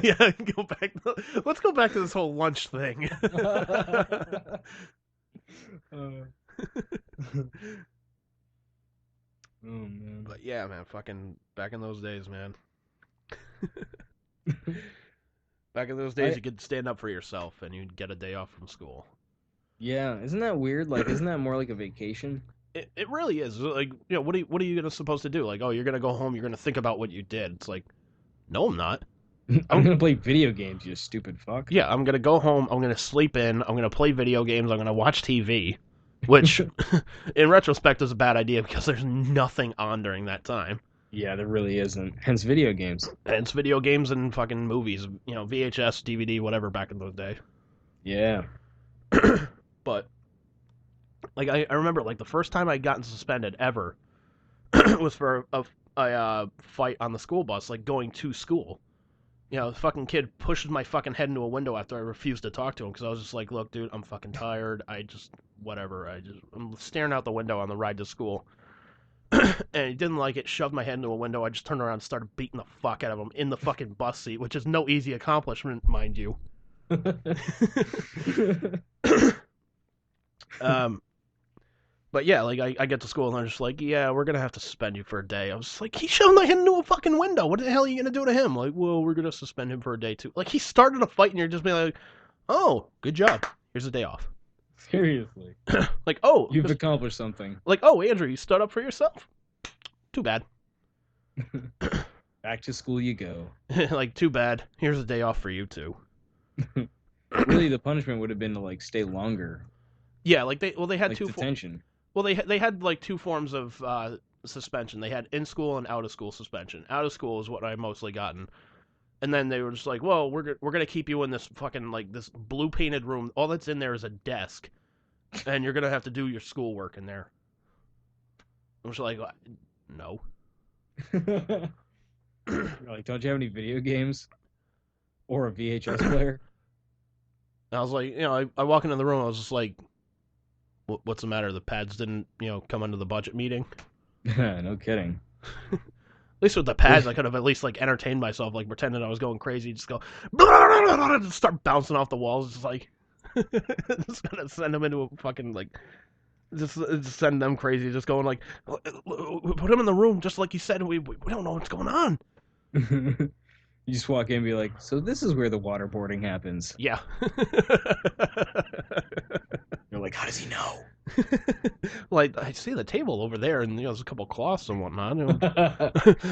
Yeah, let's go back to this whole lunch thing. Oh, man. But yeah, man, fucking back in those days, man. Back in those days, you could stand up for yourself and you'd get a day off from school. Yeah, isn't that weird? Like, isn't that more like a vacation? It really is. Like, what are you supposed to do? Like, oh, you're gonna go home, you're gonna think about what you did. It's like, no, I'm not. I'm gonna play video games, you stupid fuck. Yeah, I'm gonna go home, I'm gonna sleep in, I'm gonna play video games, I'm gonna watch TV. Which, in retrospect, is a bad idea because there's nothing on during that time. Yeah, there really isn't. Hence video games. Hence video games and fucking movies. VHS, DVD, whatever back in those days. Yeah. But, like, I remember, like, the first time I'd gotten suspended ever was for a fight on the school bus, like, going to school. The fucking kid pushed my fucking head into a window after I refused to talk to him because I was just like, look, dude, I'm fucking tired. I'm staring out the window on the ride to school. And he didn't like it, shoved my head into a window. I just turned around and started beating the fuck out of him in the fucking bus seat, which is no easy accomplishment, mind you. But yeah, like, I get to school and they're just like, yeah, we're gonna have to suspend you for a day. I was like, he shoved my head into a fucking window. What the hell are you gonna do to him? Like, well, we're gonna suspend him for a day too. Like, he started a fight and you're just being like, oh, good job. Here's a day off. Seriously. Like, oh, you've accomplished something. Like, oh, Andrew, you stood up for yourself? Too bad. Back to school you go. Like, too bad. Here's a day off for you too. Really, the punishment would have been to, like, stay longer. Yeah, like they had like two detention. Well, they had like two forms of suspension. They had in school and out of school suspension. Out of school is what I mostly gotten. And then they were just like, well, we're gonna keep you in this fucking, like, this blue painted room. All that's in there is a desk, and you're gonna have to do your schoolwork in there. I was like, no. You're like, don't you have any video games or a VHS player? And I was like, I walk into the room. I was just like, what's the matter? The pads didn't, come into the budget meeting. No kidding. At least with the pads, I could have at least like entertained myself, like pretending I was going crazy. Just go, just start bouncing off the walls. Just like, just gonna send them into a fucking like, just send them crazy. Just going like, put him in the room, just like you said. We don't know what's going on. You just walk in and be like, so this is where the waterboarding happens. Yeah. You're like, how does he know? Like, I see the table over there, and there's a couple cloths and whatnot.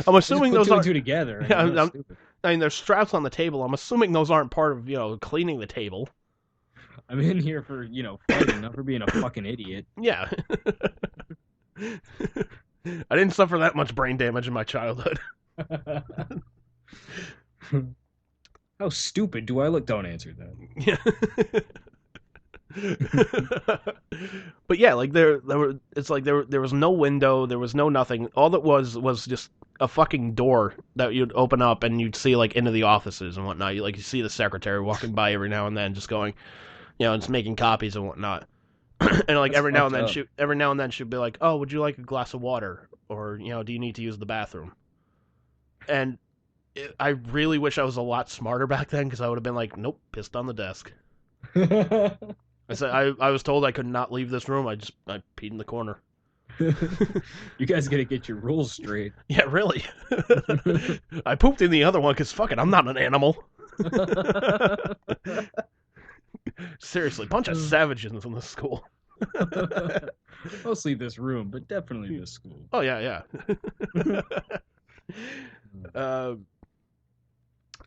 I'm assuming those aren't two together. Yeah, I mean, there's straps on the table. I'm assuming those aren't part of cleaning the table. I'm in here for fighting, not for being a fucking idiot. Yeah. I didn't suffer that much brain damage in my childhood. How stupid do I look? Don't answer that. Yeah. But yeah, like there was no window, there was no nothing. All that was just a fucking door that you'd open up and you'd see like into the offices and whatnot. You see the secretary walking by every now and then, just going, just making copies and whatnot. And like every now and then she'd be like, "Oh, would you like a glass of water?" Or do you need to use the bathroom? And I really wish I was a lot smarter back then, because I would have been like, "Nope, pissed on the desk." I said I was told I could not leave this room. I peed in the corner. You guys gotta get your rules straight. Yeah, really. I pooped in the other one because fuck it, I'm not an animal. Seriously, bunch of savages in this school. Mostly this room, but definitely this school. Oh yeah.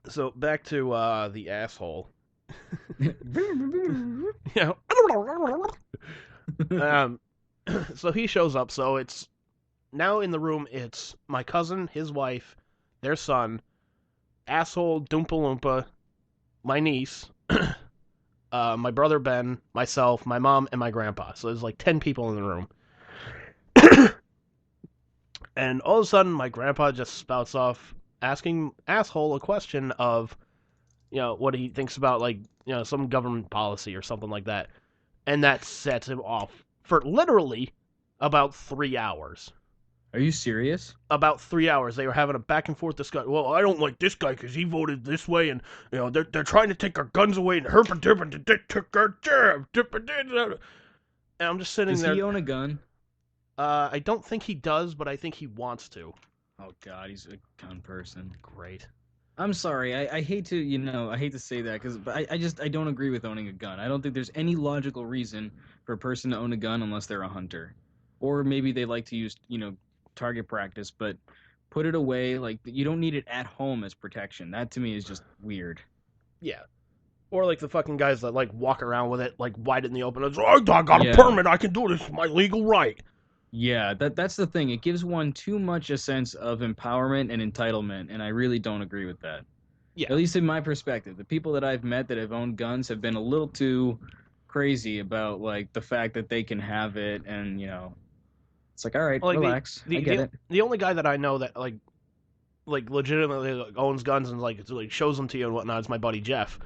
So back to the asshole. Yeah. So he shows up. So it's now in the room. It's my cousin, his wife, their son, asshole Doompa Loompa, my niece, my brother Ben, myself, my mom, and my grandpa. So there's like 10 people in the room. And all of a sudden, my grandpa just spouts off asking asshole a question of, what he thinks about, like, some government policy or something like that. And that sets him off for literally about 3 hours. Are you serious? About 3 hours. They were having a back and forth discussion. Well, I don't like this guy because he voted this way, and they're trying to take our guns away, and they took our jab. And I'm just sitting there. Does he own a gun? I don't think he does, but I think he wants to. Oh God, he's a gun person. Great. I'm sorry. I hate to I hate to say that but I don't agree with owning a gun. I don't think there's any logical reason for a person to own a gun unless they're a hunter, or maybe they like to use target practice. But put it away. Like, you don't need it at home as protection. That to me is just weird. Yeah. Or like the fucking guys that like walk around with it like wide in the open. It's, I got a permit. I can do this. It's my legal right. Yeah, that's the thing. It gives one too much a sense of empowerment and entitlement, and I really don't agree with that. Yeah. At least in my perspective. The people that I've met that have owned guns have been a little too crazy about, like, the fact that they can have it, and, it's like, all right, like I get it. The only guy that I know that, like legitimately owns guns and, like shows them to you and whatnot is my buddy Jeff.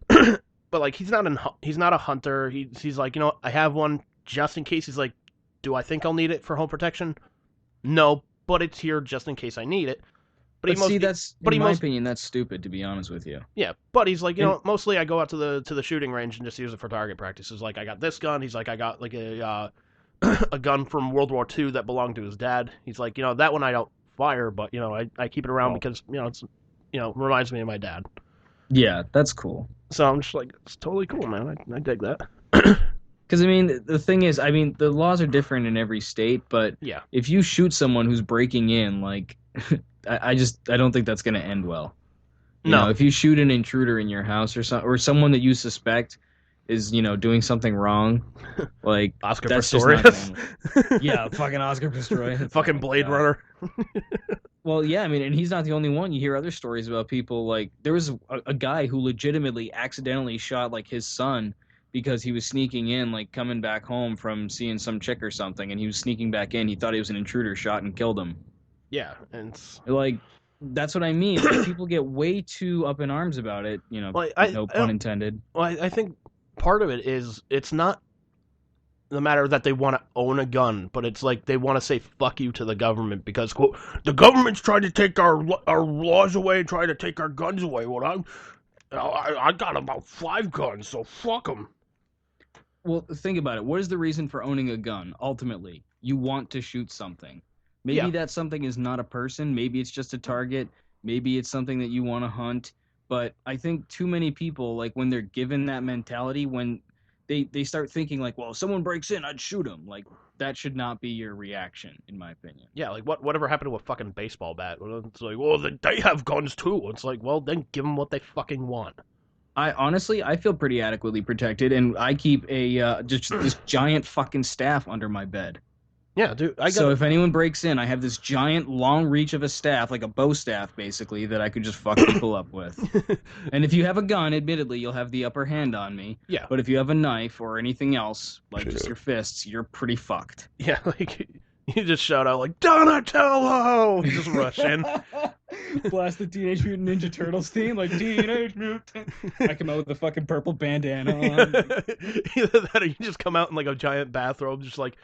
But, like, he's not a hunter. He's like, I have one just in case. He's like, do I think I'll need it for home protection? No, but it's here just in case I need it. But in my opinion, that's stupid, to be honest with you. Yeah, but he's like, mostly I go out to the shooting range and just use it for target practice. He's like, I got this gun. He's like, I got like a a gun from World War II that belonged to his dad. He's like, that one I don't fire, but I keep it around because it's reminds me of my dad. Yeah, that's cool. So I'm just like, it's totally cool, man. I dig that. Because, the thing is, the laws are different in every state, but yeah, if you shoot someone who's breaking in, like, I don't think that's going to end well. You know, if you shoot an intruder in your house or someone that you suspect is, doing something wrong, like, Oscar that's Pistorius. Yeah, fucking Oscar Pistorius. Fucking Blade Runner. Well, yeah, and he's not the only one. You hear other stories about people, like, there was a guy who legitimately accidentally shot, like, his son because he was sneaking in, like, coming back home from seeing some chick or something, and he was sneaking back in. He thought he was an intruder, shot and killed him. Yeah, and it's... Like, that's what I mean. Like, people get way too up in arms about it, you know, Well, no pun intended. Well, I think part of it is it's not the matter that they want to own a gun, but it's like they want to say fuck you to the government because, quote, the government's trying to take our laws away and trying to take our guns away. Well, I got about 5 guns, so fuck them. Well, think about it. What is the reason for owning a gun? Ultimately, you want to shoot something. Maybe that something is not a person. Maybe it's just a target. Maybe it's something that you want to hunt. But I think too many people, like, when they're given that mentality, when they start thinking, like, well, if someone breaks in, I'd shoot him. Like, that should not be your reaction, in my opinion. Yeah, like, whatever happened to a fucking baseball bat? Well, it's like, well, they have guns, too. It's like, well, then give them what they fucking want. I feel pretty adequately protected, and I keep a just this giant fucking staff under my bed. Yeah, dude. So if anyone breaks in, I have this giant long reach of a staff, like a bow staff, basically, that I could just fuck people up with. And if you have a gun, admittedly, you'll have the upper hand on me. Yeah. But if you have a knife or anything else, like just your fists, you're pretty fucked. Yeah, like, you just shout out, like, Donatello! You just rush in. Blast the Teenage Mutant Ninja Turtles theme, like, Teenage Mutant. I come out with the fucking purple bandana on. Either that or you just come out in, like, a giant bathrobe, just like,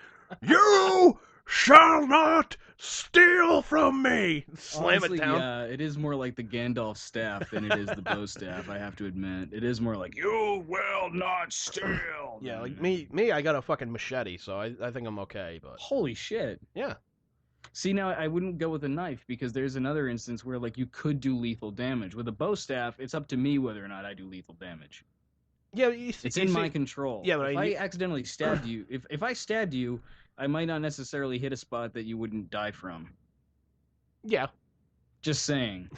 you shall not steal from me! Slam Honestly, it down. Yeah, it is more like the Gandalf staff than it is the bow staff, I have to admit. It is more like, you will not steal! Yeah, like, me, I got a fucking machete, so I think I'm okay, but... Holy shit. Yeah. See, now, I wouldn't go with a knife, because there's another instance where, like, you could do lethal damage. With a bow staff, it's up to me whether or not I do lethal damage. Yeah, it's in my control. Yeah, but if I accidentally stabbed you, if I stabbed you, I might not necessarily hit a spot that you wouldn't die from. Yeah. Just saying.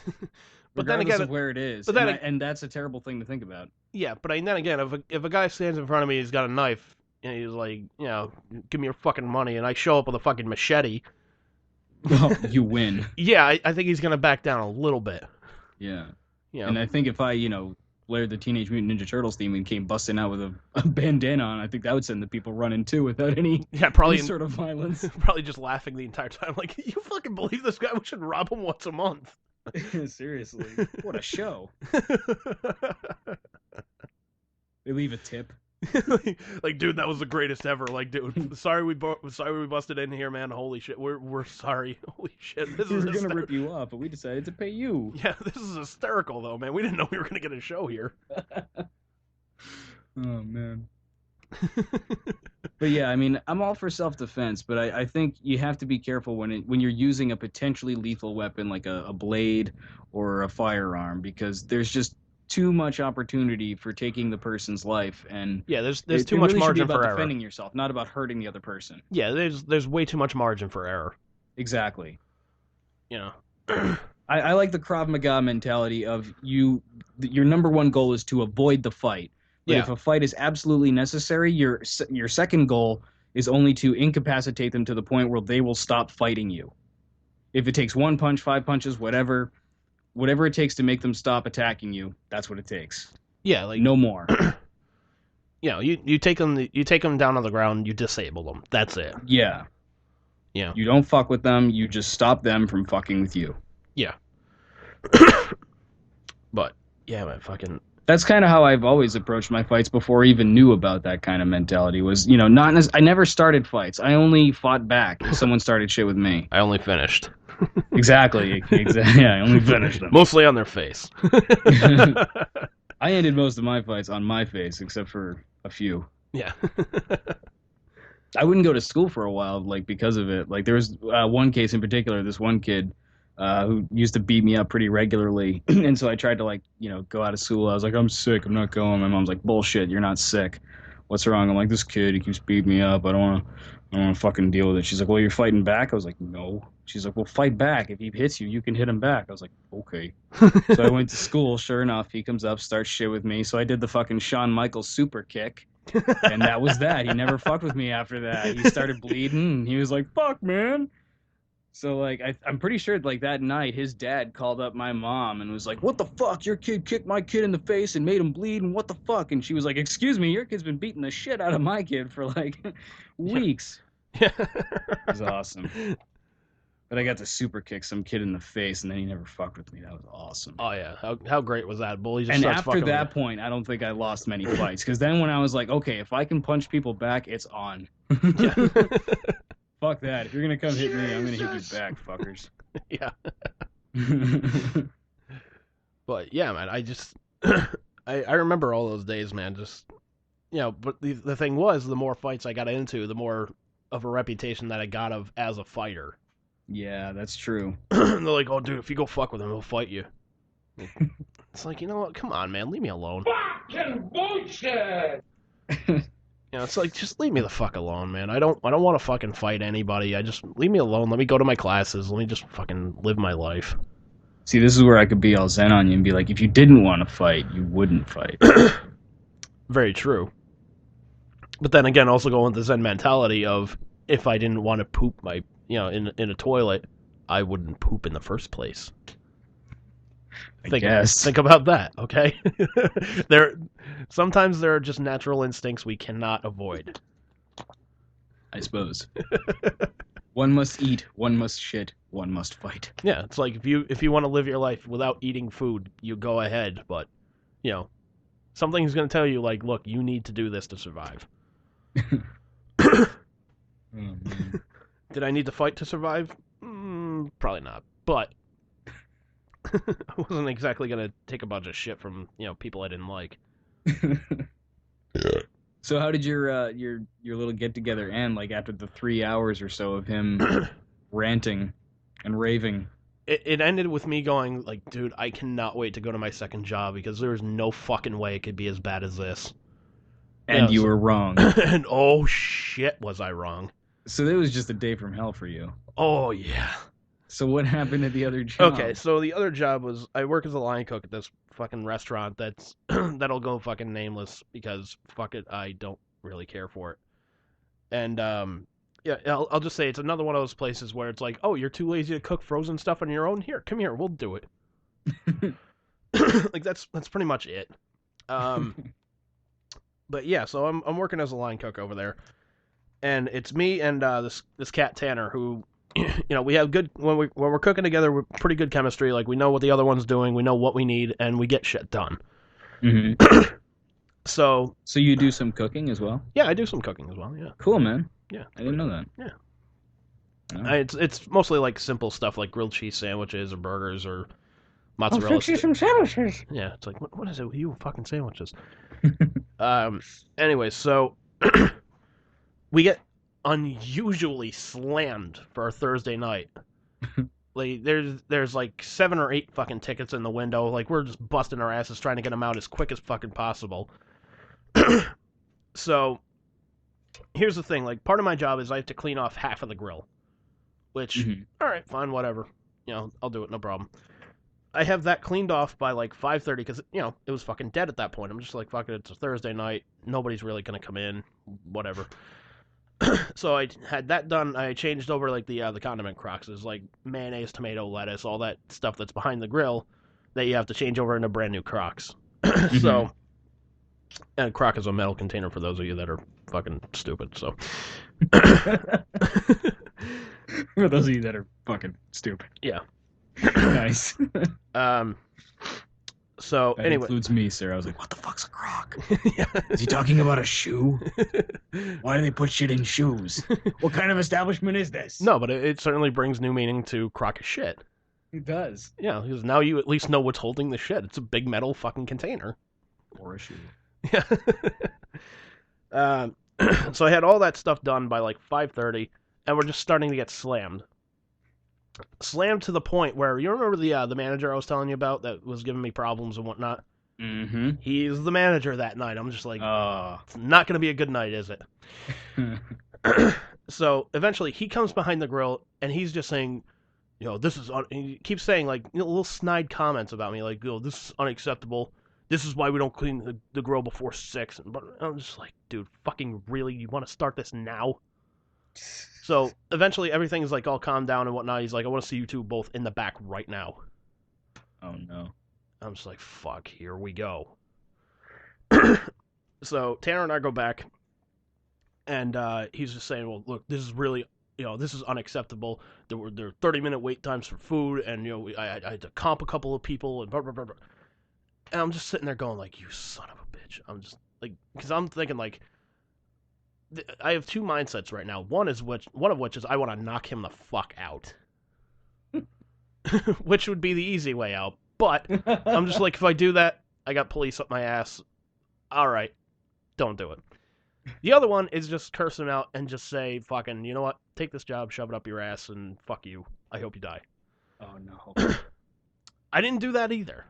But then regardless again, of where it is, but then, and that's a terrible thing to think about. Yeah, but then again, if a guy stands in front of me, he's got a knife, and he's like, you know, give me your fucking money, and I show up with a fucking machete. Well, you win. Yeah, I think he's gonna back down a little bit. Yeah. Yeah. And I think if I, blared the Teenage Mutant Ninja Turtles theme and came busting out with a bandana on, I think that would send the people running too without any sort of violence. Probably just laughing the entire time, like, you fucking believe this guy? We should rob him once a month. Seriously, what a show. They leave a tip. like, dude, that was the greatest ever. Like, dude, sorry we busted in here, man. Holy shit, we're sorry. Holy shit, we were gonna rip you off, but we decided to pay you. Yeah, this is hysterical though, man. We didn't know we were gonna get a show here. Oh man. But yeah, I mean, I'm all for self-defense, but I think you have to be careful when you're using a potentially lethal weapon like a blade or a firearm, because there's just too much opportunity for taking the person's life, and yeah, there's too much margin should be about for error. Defending yourself, not about hurting the other person. Yeah, there's way too much margin for error. Exactly. You know, I like the Krav Maga mentality of your number one goal is to avoid the fight. But if a fight is absolutely necessary, your second goal is only to incapacitate them to the point where they will stop fighting you. If it takes 1 punch, 5 punches, whatever it takes to make them stop attacking you, that's what it takes. Yeah, like no more. You know, you take them down on the ground, you disable them. That's it. Yeah. Yeah. You don't fuck with them, you just stop them from fucking with you. Yeah. But yeah, man, fucking. That's kind of how I've always approached my fights before I even knew about that kind of mentality. Was, I never started fights. I only fought back if someone started shit with me. I only finished. Exactly. Yeah, I only finished them. Mostly on their face. I ended most of my fights on my face, except for a few. Yeah. I wouldn't go to school for a while, like, because of it. Like, there was one case in particular, this one kid who used to beat me up pretty regularly. And so I tried to, like, go out of school. I was like, I'm sick, I'm not going. My mom's like, bullshit, you're not sick. What's wrong? I'm like, this kid, he keeps beating me up. I don't want to fucking deal with it. She's like, well, you're fighting back? I was like, no. She's like, well, fight back. If he hits you, you can hit him back. I was like, okay. So I went to school. Sure enough, he comes up, starts shit with me. So I did the fucking Shawn Michaels super kick. And that was that. He never fucked with me after that. He started bleeding, and he was like, fuck, man. So, like, I'm pretty sure, like, that night, his dad called up my mom and was like, what the fuck? Your kid kicked my kid in the face and made him bleed, and what the fuck? And she was like, excuse me, your kid's been beating the shit out of my kid for, like, weeks. Yeah. It was awesome. But I got to super kick some kid in the face, and then he never fucked with me. That was awesome. Oh yeah, how great was that? Bully just And starts after fucking with that point, I don't think I lost many fights. Because then when I was like, okay, if I can punch people back, it's on. you. Fuck that. If you're going to come hit me, I'm going to hit you back, fuckers. Yeah. But yeah, man, I just I remember all those days, man. Just but the thing was, the more fights I got into, the more of a reputation that I got of as a fighter. Yeah, that's true. They're like, oh, dude, if you go fuck with him, he'll fight you. It's like, you know what? Come on, man, leave me alone. Fucking bullshit! It's like, just leave me the fuck alone, man. I don't want to fucking fight anybody. I just leave me alone. Let me go to my classes. Let me just fucking live my life. See, this is where I could be all zen on you and be like, if you didn't want to fight, you wouldn't fight. Very true. But then again, also go into the zen mentality of, if I didn't want to poop my, in a toilet, I wouldn't poop in the first place. I guess. Think about that, okay? Sometimes there are just natural instincts we cannot avoid. I suppose. One must eat, one must shit, one must fight. Yeah, it's like if you want to live your life without eating food, you go ahead, but something's going to tell you, like, look, you need to do this to survive. Did I need to fight to survive? Probably not, but I wasn't exactly going to take a bunch of shit from, people I didn't like. So how did your little get together end? Like after the 3 hours or so of him ranting and raving? It ended with me going like, dude, I cannot wait to go to my second job because there's no fucking way it could be as bad as this. And you were wrong. And oh shit, was I wrong? So it was just a day from hell for you. Oh yeah. So what happened at the other job? Okay, so the other job was I work as a line cook at this fucking restaurant that'll go fucking nameless because fuck it, I don't really care for it. And yeah, I'll just say it's another one of those places where it's like, oh, you're too lazy to cook frozen stuff on your own? Here, come here, we'll do it. Like that's pretty much it. But yeah, so I'm working as a line cook over there, and it's me and this cat Tanner who. We have good when we're cooking together. We're pretty good chemistry. Like we know what the other one's doing, we know what we need, and we get shit done. Mm-hmm. So you do some cooking as well? Yeah, I do some cooking as well. Yeah. Cool, man. Yeah, I didn't know that. Yeah. Oh. It's mostly like simple stuff like grilled cheese sandwiches or burgers or mozzarella. I'll fix you some sandwiches. Yeah, it's like what is it with you fucking sandwiches? Anyway, so we get unusually slammed for a Thursday night. Like there's like 7 or 8 fucking tickets in the window. Like we're just busting our asses trying to get them out as quick as fucking possible. So here's the thing, like part of my job is I have to clean off half of the grill, which all right, fine, whatever, I'll do it, no problem. I have that cleaned off by like 5:30 because it was fucking dead at that point. I'm just like, fuck it, it's a Thursday night, nobody's really gonna come in, whatever. So I had that done. I changed over like the condiment crocks, like mayonnaise, tomato, lettuce, all that stuff that's behind the grill that you have to change over into brand new crocks. So, and crock is a metal container for those of you that are fucking stupid. So, for those of you that are fucking stupid, yeah, nice. So that anyway, includes me, sir. I was like, "What the fuck's a crock? Yeah. Is he talking about a shoe? Why do they put shit in shoes? What kind of establishment is this?" No, but it certainly brings new meaning to crock of shit. It does. Yeah, because now you at least know what's holding the shit. It's a big metal fucking container. Or a shoe. Yeah. So I had all that stuff done by like 5:30, and we're just starting to get slammed. Slammed to the point where, you remember the manager I was telling you about that was giving me problems and whatnot? Mm-hmm. He's the manager that night. I'm just like, it's not going to be a good night, is it? So eventually he comes behind the grill and he's just saying, this is, he keeps saying like little snide comments about me, like, this is unacceptable. This is why we don't clean the grill before 6. But I'm just like, dude, fucking really? You want to start this now? So eventually everything's like all calmed down and whatnot. He's like, I want to see you two both in the back right now. Oh no. I'm just like, fuck, here we go. So Tanner and I go back, and he's just saying, well, look, this is really this is unacceptable. There were 30-minute wait times for food, and I had to comp a couple of people, and blah, blah, blah, blah. And I'm just sitting there going like, you son of a bitch. I'm just like, because I'm thinking like, I have two mindsets right now. One of which is I want to knock him the fuck out, which would be the easy way out. But I'm just like, if I do that, I got police up my ass. All right, don't do it. The other one is just curse him out and just say, fucking, you know what? Take this job, shove it up your ass, and fuck you. I hope you die. Oh, no. I didn't do that either.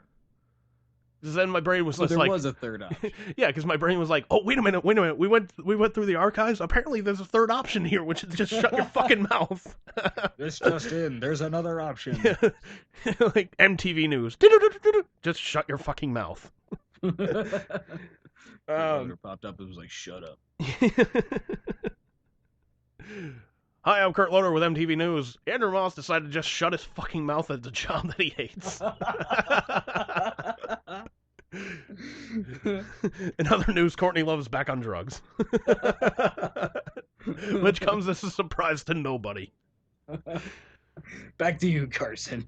Because then my brain was just there like... there was a third option. Yeah, because my brain was like, oh, wait a minute. We went through the archives? Apparently there's a third option here, which is just shut your fucking mouth. This just in. There's another option. Like MTV News. Just shut your fucking mouth. Popped up. It was like, shut up. Hi, I'm Kurt Loder with MTV News. Andrew Moss decided to just shut his fucking mouth at the job that he hates. In other news, Courtney Love is back on drugs. Which comes as a surprise to nobody. Back to you, Carson.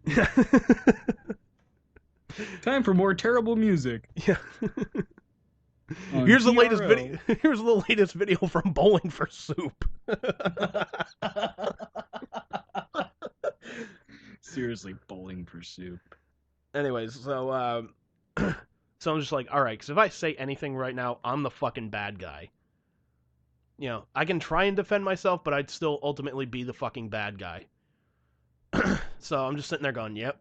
Time for more terrible music. Yeah. Here's the latest video. Here's the latest video from Bowling for Soup. Seriously, Bowling for Soup. Anyways, so so I'm just like, all right, because if I say anything right now, I'm the fucking bad guy. I can try and defend myself, but I'd still ultimately be the fucking bad guy. So I'm just sitting there going, yep,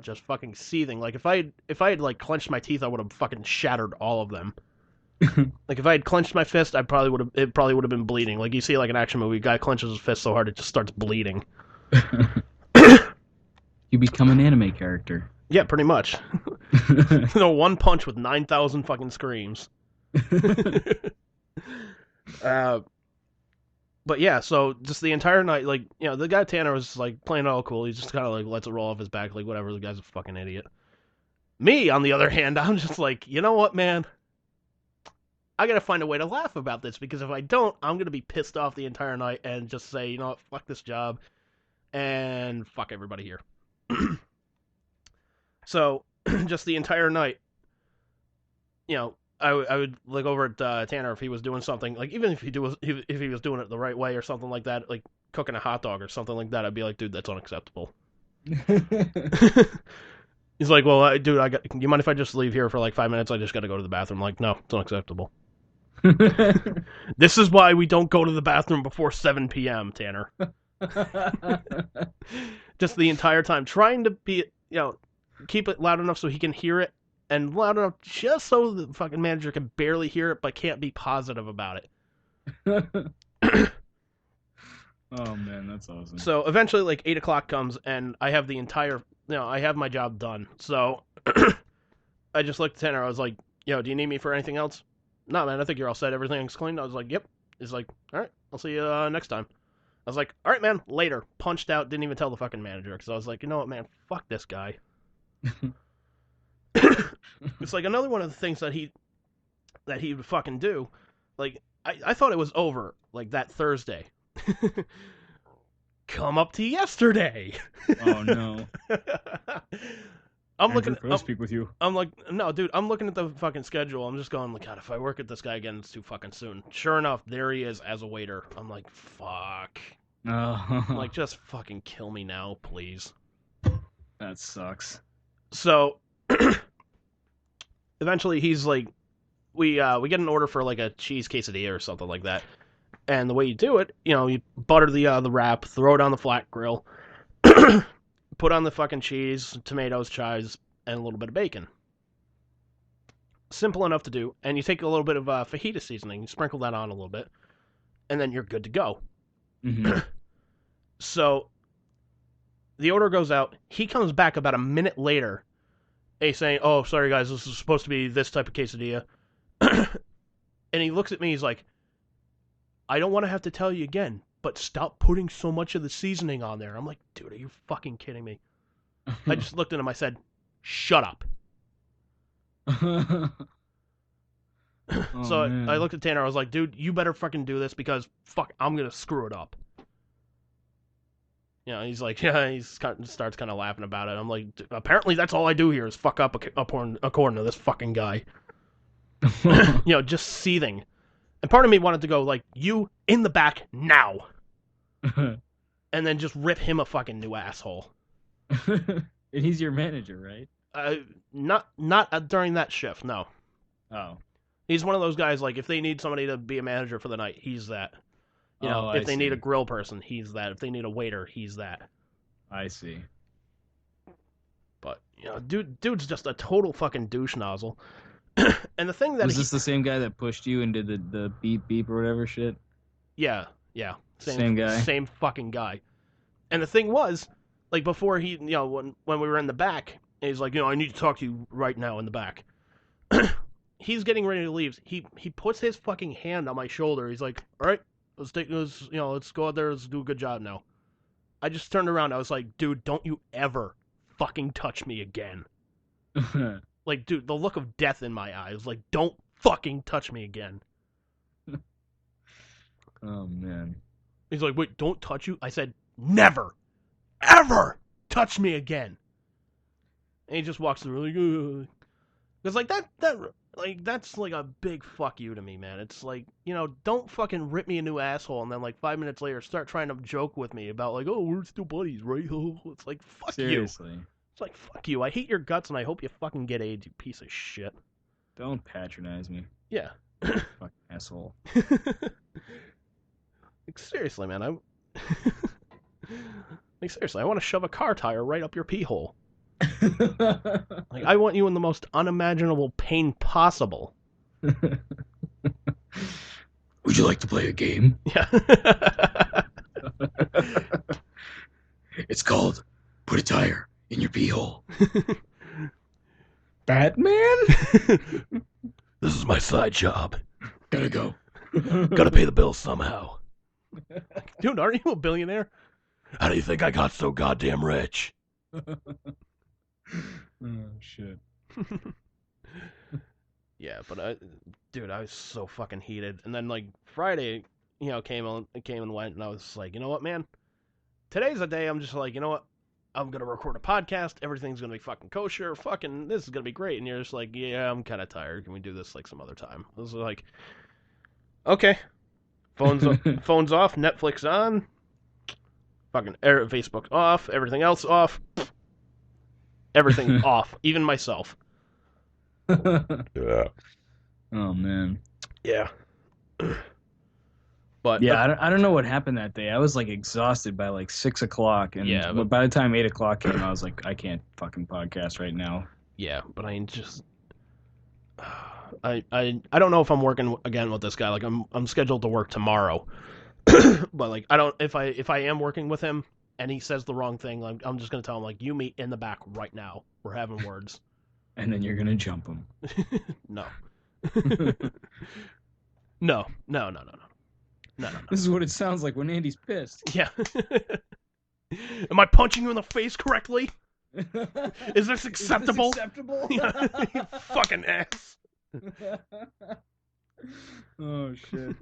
just fucking seething. Like if I had like clenched my teeth, I would have fucking shattered all of them. Like if I had clenched my fist, it probably would have been bleeding. Like you see like an action movie, a guy clenches his fist so hard it just starts bleeding. You become an anime character. Yeah, pretty much. One punch with 9,000 fucking screams. But yeah, so just the entire night, like, the guy Tanner was like playing it all cool. He just kind of like lets it roll off his back, like whatever. The guy's a fucking idiot. Me, on the other hand, I'm just like, you know what, man? I gotta find a way to laugh about this, because if I don't, I'm gonna be pissed off the entire night and just say, you know what, fuck this job and fuck everybody here. So, just the entire night, I would look over at Tanner if he was doing something, like even if he was doing it the right way or something like that, like cooking a hot dog or something like that, I'd be like, dude, that's unacceptable. He's like, well, dude, you mind if I just leave here for like 5 minutes? I just got to go to the bathroom. I'm like, no, it's unacceptable. This is why we don't go to the bathroom before 7 p.m., Tanner. Just the entire time, trying to be, keep it loud enough so he can hear it, and loud enough just so the fucking manager can barely hear it, but can't be positive about it. Oh, man, that's awesome. So eventually, like, 8 o'clock comes, and I have the entire, I have my job done. So I just looked at Tanner. I was like, do you need me for anything else? No, man, I think you're all set. Everything's clean. I was like, yep. He's like, all right, I'll see you next time. I was like, all right, man, later. Punched out, didn't even tell the fucking manager, because I was like, you know what, man, fuck this guy. It's like another one of the things that he would fucking do. Like, I thought it was over, like, that Thursday. Come up to yesterday. Oh, no. I'm looking. I'll speak with you. I'm like, no, dude. I'm looking at the fucking schedule. I'm just going, like, God, if I work at this guy again, it's too fucking soon. Sure enough, there he is as a waiter. I'm like, fuck. Oh. I'm like, just fucking kill me now, please. That sucks. So, eventually, he's like, we get an order for like a cheese quesadilla or something like that. And the way you do it, you butter the wrap, throw it on the flat grill. Put on the fucking cheese, tomatoes, chives, and a little bit of bacon. Simple enough to do. And you take a little bit of fajita seasoning, you sprinkle that on a little bit, and then you're good to go. Mm-hmm. So, the order goes out. He comes back about a minute later, saying, oh, sorry guys, this is supposed to be this type of quesadilla. And he looks at me, he's like, I don't want to have to tell you again, but stop putting so much of the seasoning on there. I'm like, dude, are you fucking kidding me? I just looked at him, I said, shut up. So man. I looked at Tanner, I was like, dude, you better fucking do this, because fuck, I'm gonna screw it up. You know, he's like, yeah, starts kind of laughing about it. I'm like, apparently that's all I do here is fuck up according to this fucking guy. You know, just seething. And part of me wanted to go, like, you in the back now. And then just rip him a fucking new asshole. And he's your manager, right? Not during that shift, no. Oh. He's one of those guys, like, if they need somebody to be a manager for the night, he's that. You know, if they need a grill person, he's that. If they need a waiter, he's that. I see. But, you know, dude's just a total fucking douche nozzle. And the thing that Was this the same guy that pushed you and did the beep beep or whatever shit? Yeah. Same guy? Same fucking guy. And the thing was, like, before he, you know, when we were in the back, he's like, you know, I need to talk to you right now in the back. He's getting ready to leave. He puts his fucking hand on my shoulder. He's like, all right, let's go out there, let's do a good job now. I just turned around, I was like, dude, don't you ever fucking touch me again. Like, dude, the look of death in my eyes, like, don't fucking touch me again. Oh, man. He's like, wait, don't touch you? I said, never, ever touch me again. And he just walks through, like, because, like, that's, like, a big fuck you to me, man. It's like, you know, don't fucking rip me a new asshole and then, like, 5 minutes later start trying to joke with me about, like, oh, we're still buddies, right? It's like, fuck Seriously. you. It's like, fuck you. I hate your guts and I hope you fucking get AIDS, you piece of shit. Don't patronize me. Yeah. Fucking asshole. Like, seriously, man, like, seriously, I want to shove a car tire right up your pee hole. Like, I want you in the most unimaginable pain possible. Would you like to play a game? Yeah. It's called Put a Tire in Your Pee Hole. Batman? This is my side job. Gotta go. Gotta pay the bills somehow. Dude, aren't you a billionaire? How do you think I got so goddamn rich? Oh, shit. Yeah, but I was so fucking heated. And then, like, Friday, you know, came and went, and I was like, you know what, man? Today's a day I'm just like, you know what? I'm gonna record a podcast. Everything's gonna be fucking kosher. Fucking, this is gonna be great. And you're just like, yeah, I'm kind of tired. Can we do this, like, some other time? I was like, okay. Phone's off. Netflix on. Fucking Facebook off. Everything else off. Everything off. Even myself. Yeah. Oh, man. Yeah. But yeah, I don't know what happened that day. I was like exhausted by like 6 o'clock, and yeah, by the time 8 o'clock came, I was like, I can't fucking podcast right now. Yeah, but I just, I don't know if I'm working again with this guy. Like, I'm scheduled to work tomorrow, but like, I don't, if I am working with him and he says the wrong thing, I'm just gonna tell him, like, you meet in the back right now. We're having words. And then you're gonna jump him. No. No. This is what it sounds like when Andy's pissed. Yeah. Am I punching you in the face correctly? Is this acceptable? Is this acceptable? Yeah, you fucking ass. Oh, shit.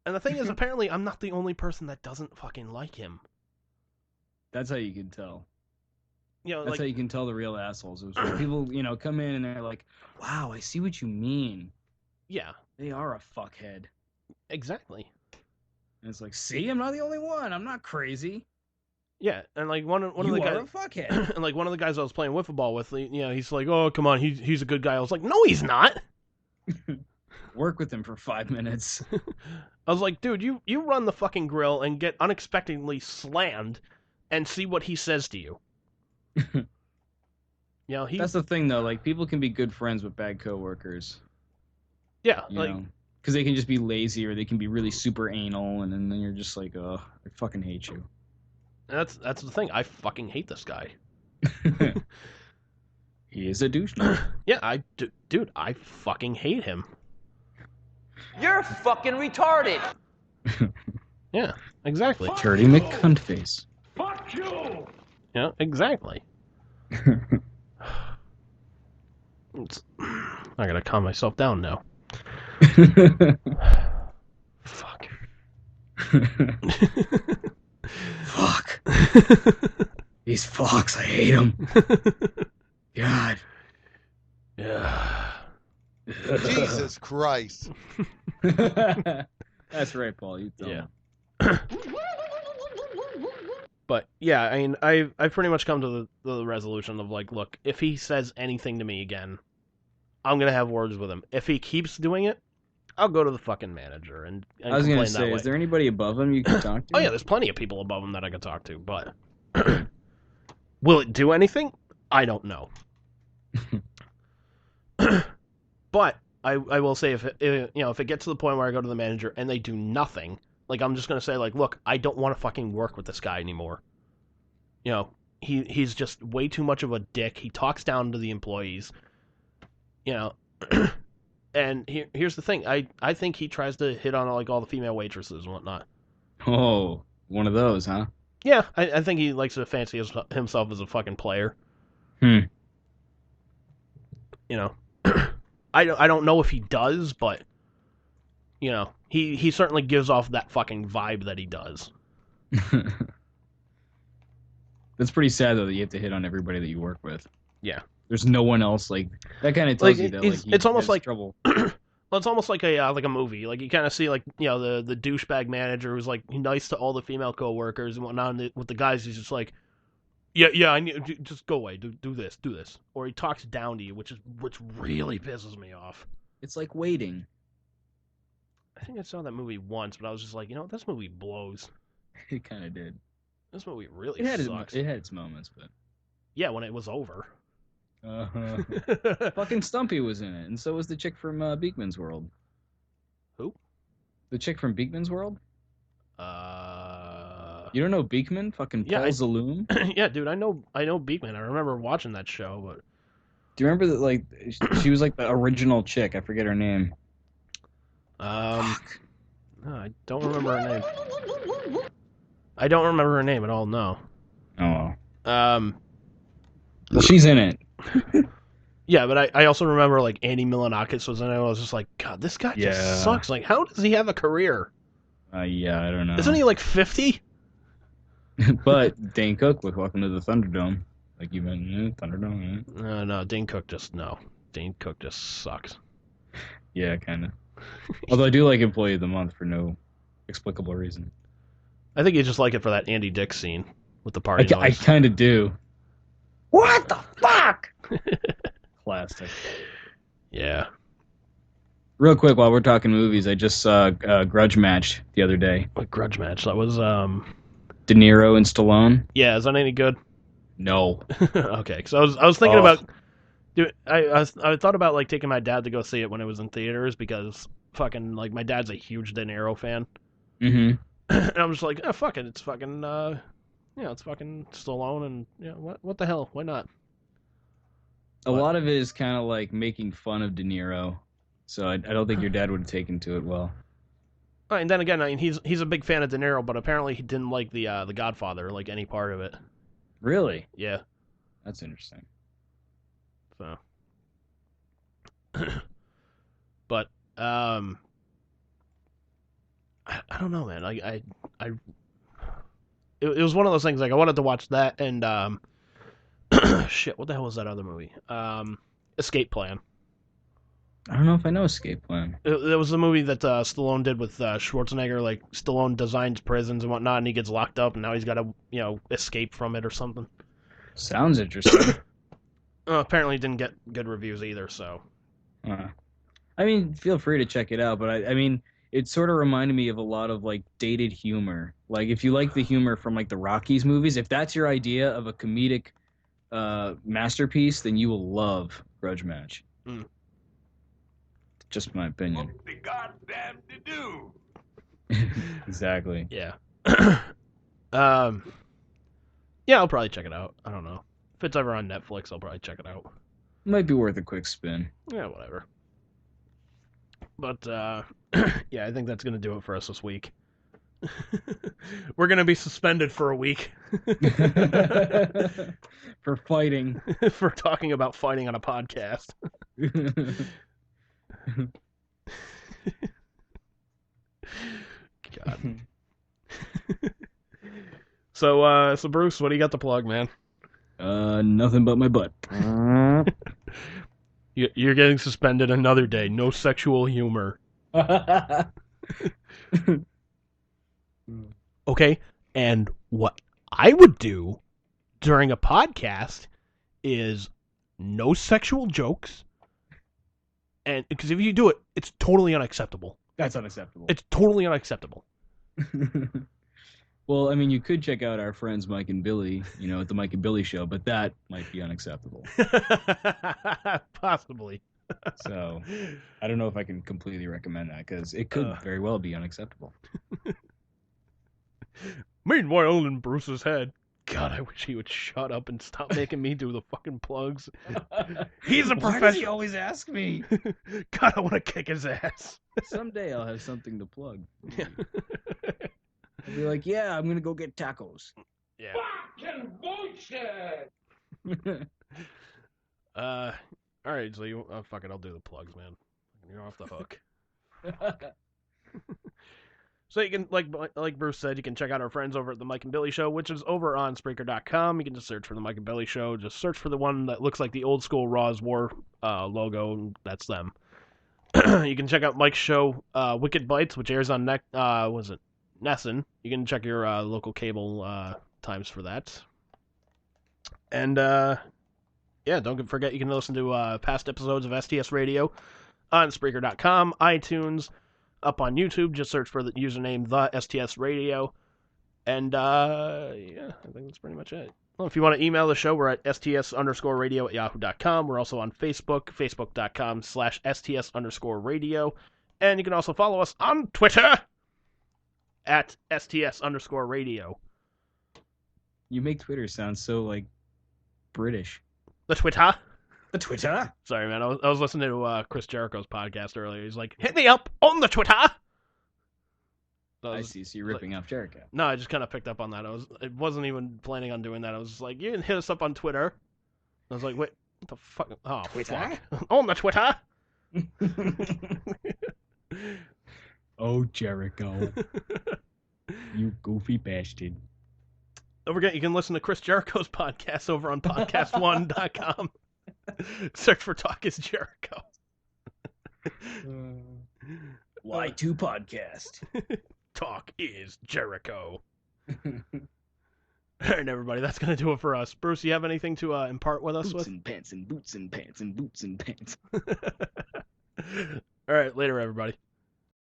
And the thing is, apparently, I'm not the only person that doesn't fucking like him. That's how you can tell. You know, that's like, how you can tell the real assholes. It was when people, you know, come in and they're like, wow, I see what you mean. Yeah. They are a fuckhead. Exactly. And it's like, see, I'm not the only one. I'm not crazy. Yeah, and like one of the You guys, are a fuckhead. and like one of the guys I was playing wiffle ball with, you know, he's like, "Oh, come on, he's a good guy." I was like, "No, he's not." Work with him for 5 minutes. I was like, "Dude, you run the fucking grill and get unexpectedly slammed, and see what he says to you." You know, That's the thing, though. Like, people can be good friends with bad coworkers. Yeah, like, because they can just be lazy, or they can be really super anal, and then you're just like, oh, I fucking hate you. That's the thing. I fucking hate this guy. He is a douche. Yeah, dude, I fucking hate him. You're fucking retarded. Yeah, exactly. Dirty McCuntface. Fuck you! Yeah, exactly. I gotta calm myself down now. Fuck. Fuck. These fucks, I hate them. God. Yeah. Jesus Christ. That's right, Paul. You tell him. But yeah, I mean, I've pretty much come to the resolution of like, look, if he says anything to me again, I'm gonna have words with him. If he keeps doing it, I'll go to the fucking manager and I was complain gonna that say, way. is there anybody above him you can talk to? Oh yeah, there's plenty of people above him that I can talk to, but will it do anything? I don't know. But I will say if it gets to the point where I go to the manager and they do nothing, like I'm just gonna say like, look, I don't want to fucking work with this guy anymore. You know, he's just way too much of a dick. He talks down to the employees. You know, and here's the thing. I think he tries to hit on like all the female waitresses and whatnot. Oh, one of those, huh? Yeah, I think he likes to fancy himself as a fucking player. Hmm. You know, I don't know if he does, but you know, he certainly gives off that fucking vibe that he does. That's pretty sad though that you have to hit on everybody that you work with. Yeah. There's no one else like that. Kind of tells Like, you that like it's almost has like trouble. Well, it's almost like a movie. Like you kind of see like the douchebag manager who's like nice to all the female coworkers and whatnot. And with the guys, he's just like, yeah, I need just go away, do this, or he talks down to you, which really pisses me off. It's like waiting. I think I saw that movie once, but I was just like, this movie blows. It kind of did. This movie really It sucks. had its moments, but Yeah, when it was over. Fucking Stumpy was in it, and so was the chick from Beekman's World. Who? The chick from Beekman's World? You don't know Beekman? Fucking Paul Zaloom? Yeah, dude, I know Beekman. I remember watching that show, but do you remember that? Like, she was like the original chick. I forget her name. Fuck. No, I don't remember her name. I don't remember her name at all. No. Oh. Well, she's in it. Yeah, but I also remember like Andy Milonakis was in it. I was just like, God, this guy just sucks. Like, how does he have a career? Yeah, I don't know. Isn't he like 50? But Dane Cook with Welcome to the Thunderdome, like you mentioned, Thunderdome. Right? No, Dane Cook just sucks. Yeah, kind of. Although I do like Employee of the Month for no explicable reason. I think you just like it for that Andy Dick scene with the party I noise. kind of do. What the fuck? Classic. Yeah. Real quick, while we're talking movies, I just saw Grudge Match the other day. What Grudge Match? That was De Niro and Stallone. Yeah, is that any good? No. Okay, because I was thinking about, dude, I thought about like taking my dad to go see it when it was in theaters because fucking like my dad's a huge De Niro fan. Mm-hmm. And I'm just like, fuck it, it's fucking it's fucking Stallone and what the hell? Why not? A lot of it is kind of like making fun of De Niro, so I don't think your dad would have taken to it well. And then again, I mean, he's a big fan of De Niro, but apparently he didn't like the Godfather, like any part of it. Really? Yeah. That's interesting. So, but I don't know, man. It was one of those things. Like I wanted to watch that and shit. What the hell was that other movie? Escape Plan. I don't know if I know Escape Plan. It was the movie that Stallone did with Schwarzenegger. Like Stallone designs prisons and whatnot, and he gets locked up, and now he's got to escape from it or something. Sounds interesting. Apparently, it didn't get good reviews either. So, I mean, feel free to check it out. But I mean, it sort of reminded me of a lot of like dated humor. Like if you like the humor from like the Rockies movies, if that's your idea of a comedic masterpiece, then you will love Grudge Match. Mm. Just my opinion. What the goddamn to do? Exactly. Yeah. Yeah, I'll probably check it out. I don't know. If it's ever on Netflix, I'll probably check it out. Might be worth a quick spin. Yeah, whatever. But, yeah, I think that's going to do it for us this week. We're going to be suspended for a week. For fighting. For talking about fighting on a podcast. God. So Bruce, what do you got to plug, man? Nothing but my butt. You're getting suspended another day. No sexual humor. Okay, and what I would do during a podcast is no sexual jokes, and because if you do it, it's totally unacceptable. That's unacceptable. It's totally unacceptable. Well, I mean, you could check out our friends Mike and Billy, at the Mike and Billy show, but that might be unacceptable. Possibly. So, I don't know if I can completely recommend that, because it could very well be unacceptable. Meanwhile, in Bruce's head, God, I wish he would shut up and stop making me do the fucking plugs. He's a professional. Why does he always ask me? God, I want to kick his ass. Someday I'll have something to plug. I'll be like, yeah, I'm going to go get tacos. Yeah. Fucking bullshit! All right, so you... Oh, fuck it, I'll do the plugs, man. You're off the hook. So you can, like Bruce said, you can check out our friends over at the Mike and Billy Show, which is over on Spreaker.com. You can just search for the Mike and Billy Show. Just search for the one that looks like the old school Raw's War logo, and that's them. You can check out Mike's show, Wicked Bites, which airs on Nessun. You can check your local cable times for that. And yeah, don't forget you can listen to past episodes of STS Radio on Spreaker.com, iTunes. Up on YouTube, just search for the username The STS Radio. And, yeah, I think that's pretty much it. Well, if you want to email the show, we're at sts_radio@yahoo.com. We're also on Facebook, facebook.com/sts_radio. And you can also follow us on Twitter at sts_radio. You make Twitter sound so, British. The Twitter? The Twitter? Sorry, man. I was listening to Chris Jericho's podcast earlier. He's like, hit me up on the Twitter. So I see. So you're ripping off Jericho. No, I just kind of picked up on that. I wasn't even planning on doing that. I was just like, you can hit us up on Twitter. I was like, wait, what the fuck? Oh, Twitter? Fuck. On the Twitter. Oh, Jericho. You goofy bastard. Don't forget, you can listen to Chris Jericho's podcast over on podcast1.com. Search for Talk is Jericho. Y2 Podcast. Talk is Jericho. All right, everybody, that's going to do it for us. Bruce, you have anything to impart with us? Boots and pants and boots and pants and boots and pants. All right, later, everybody.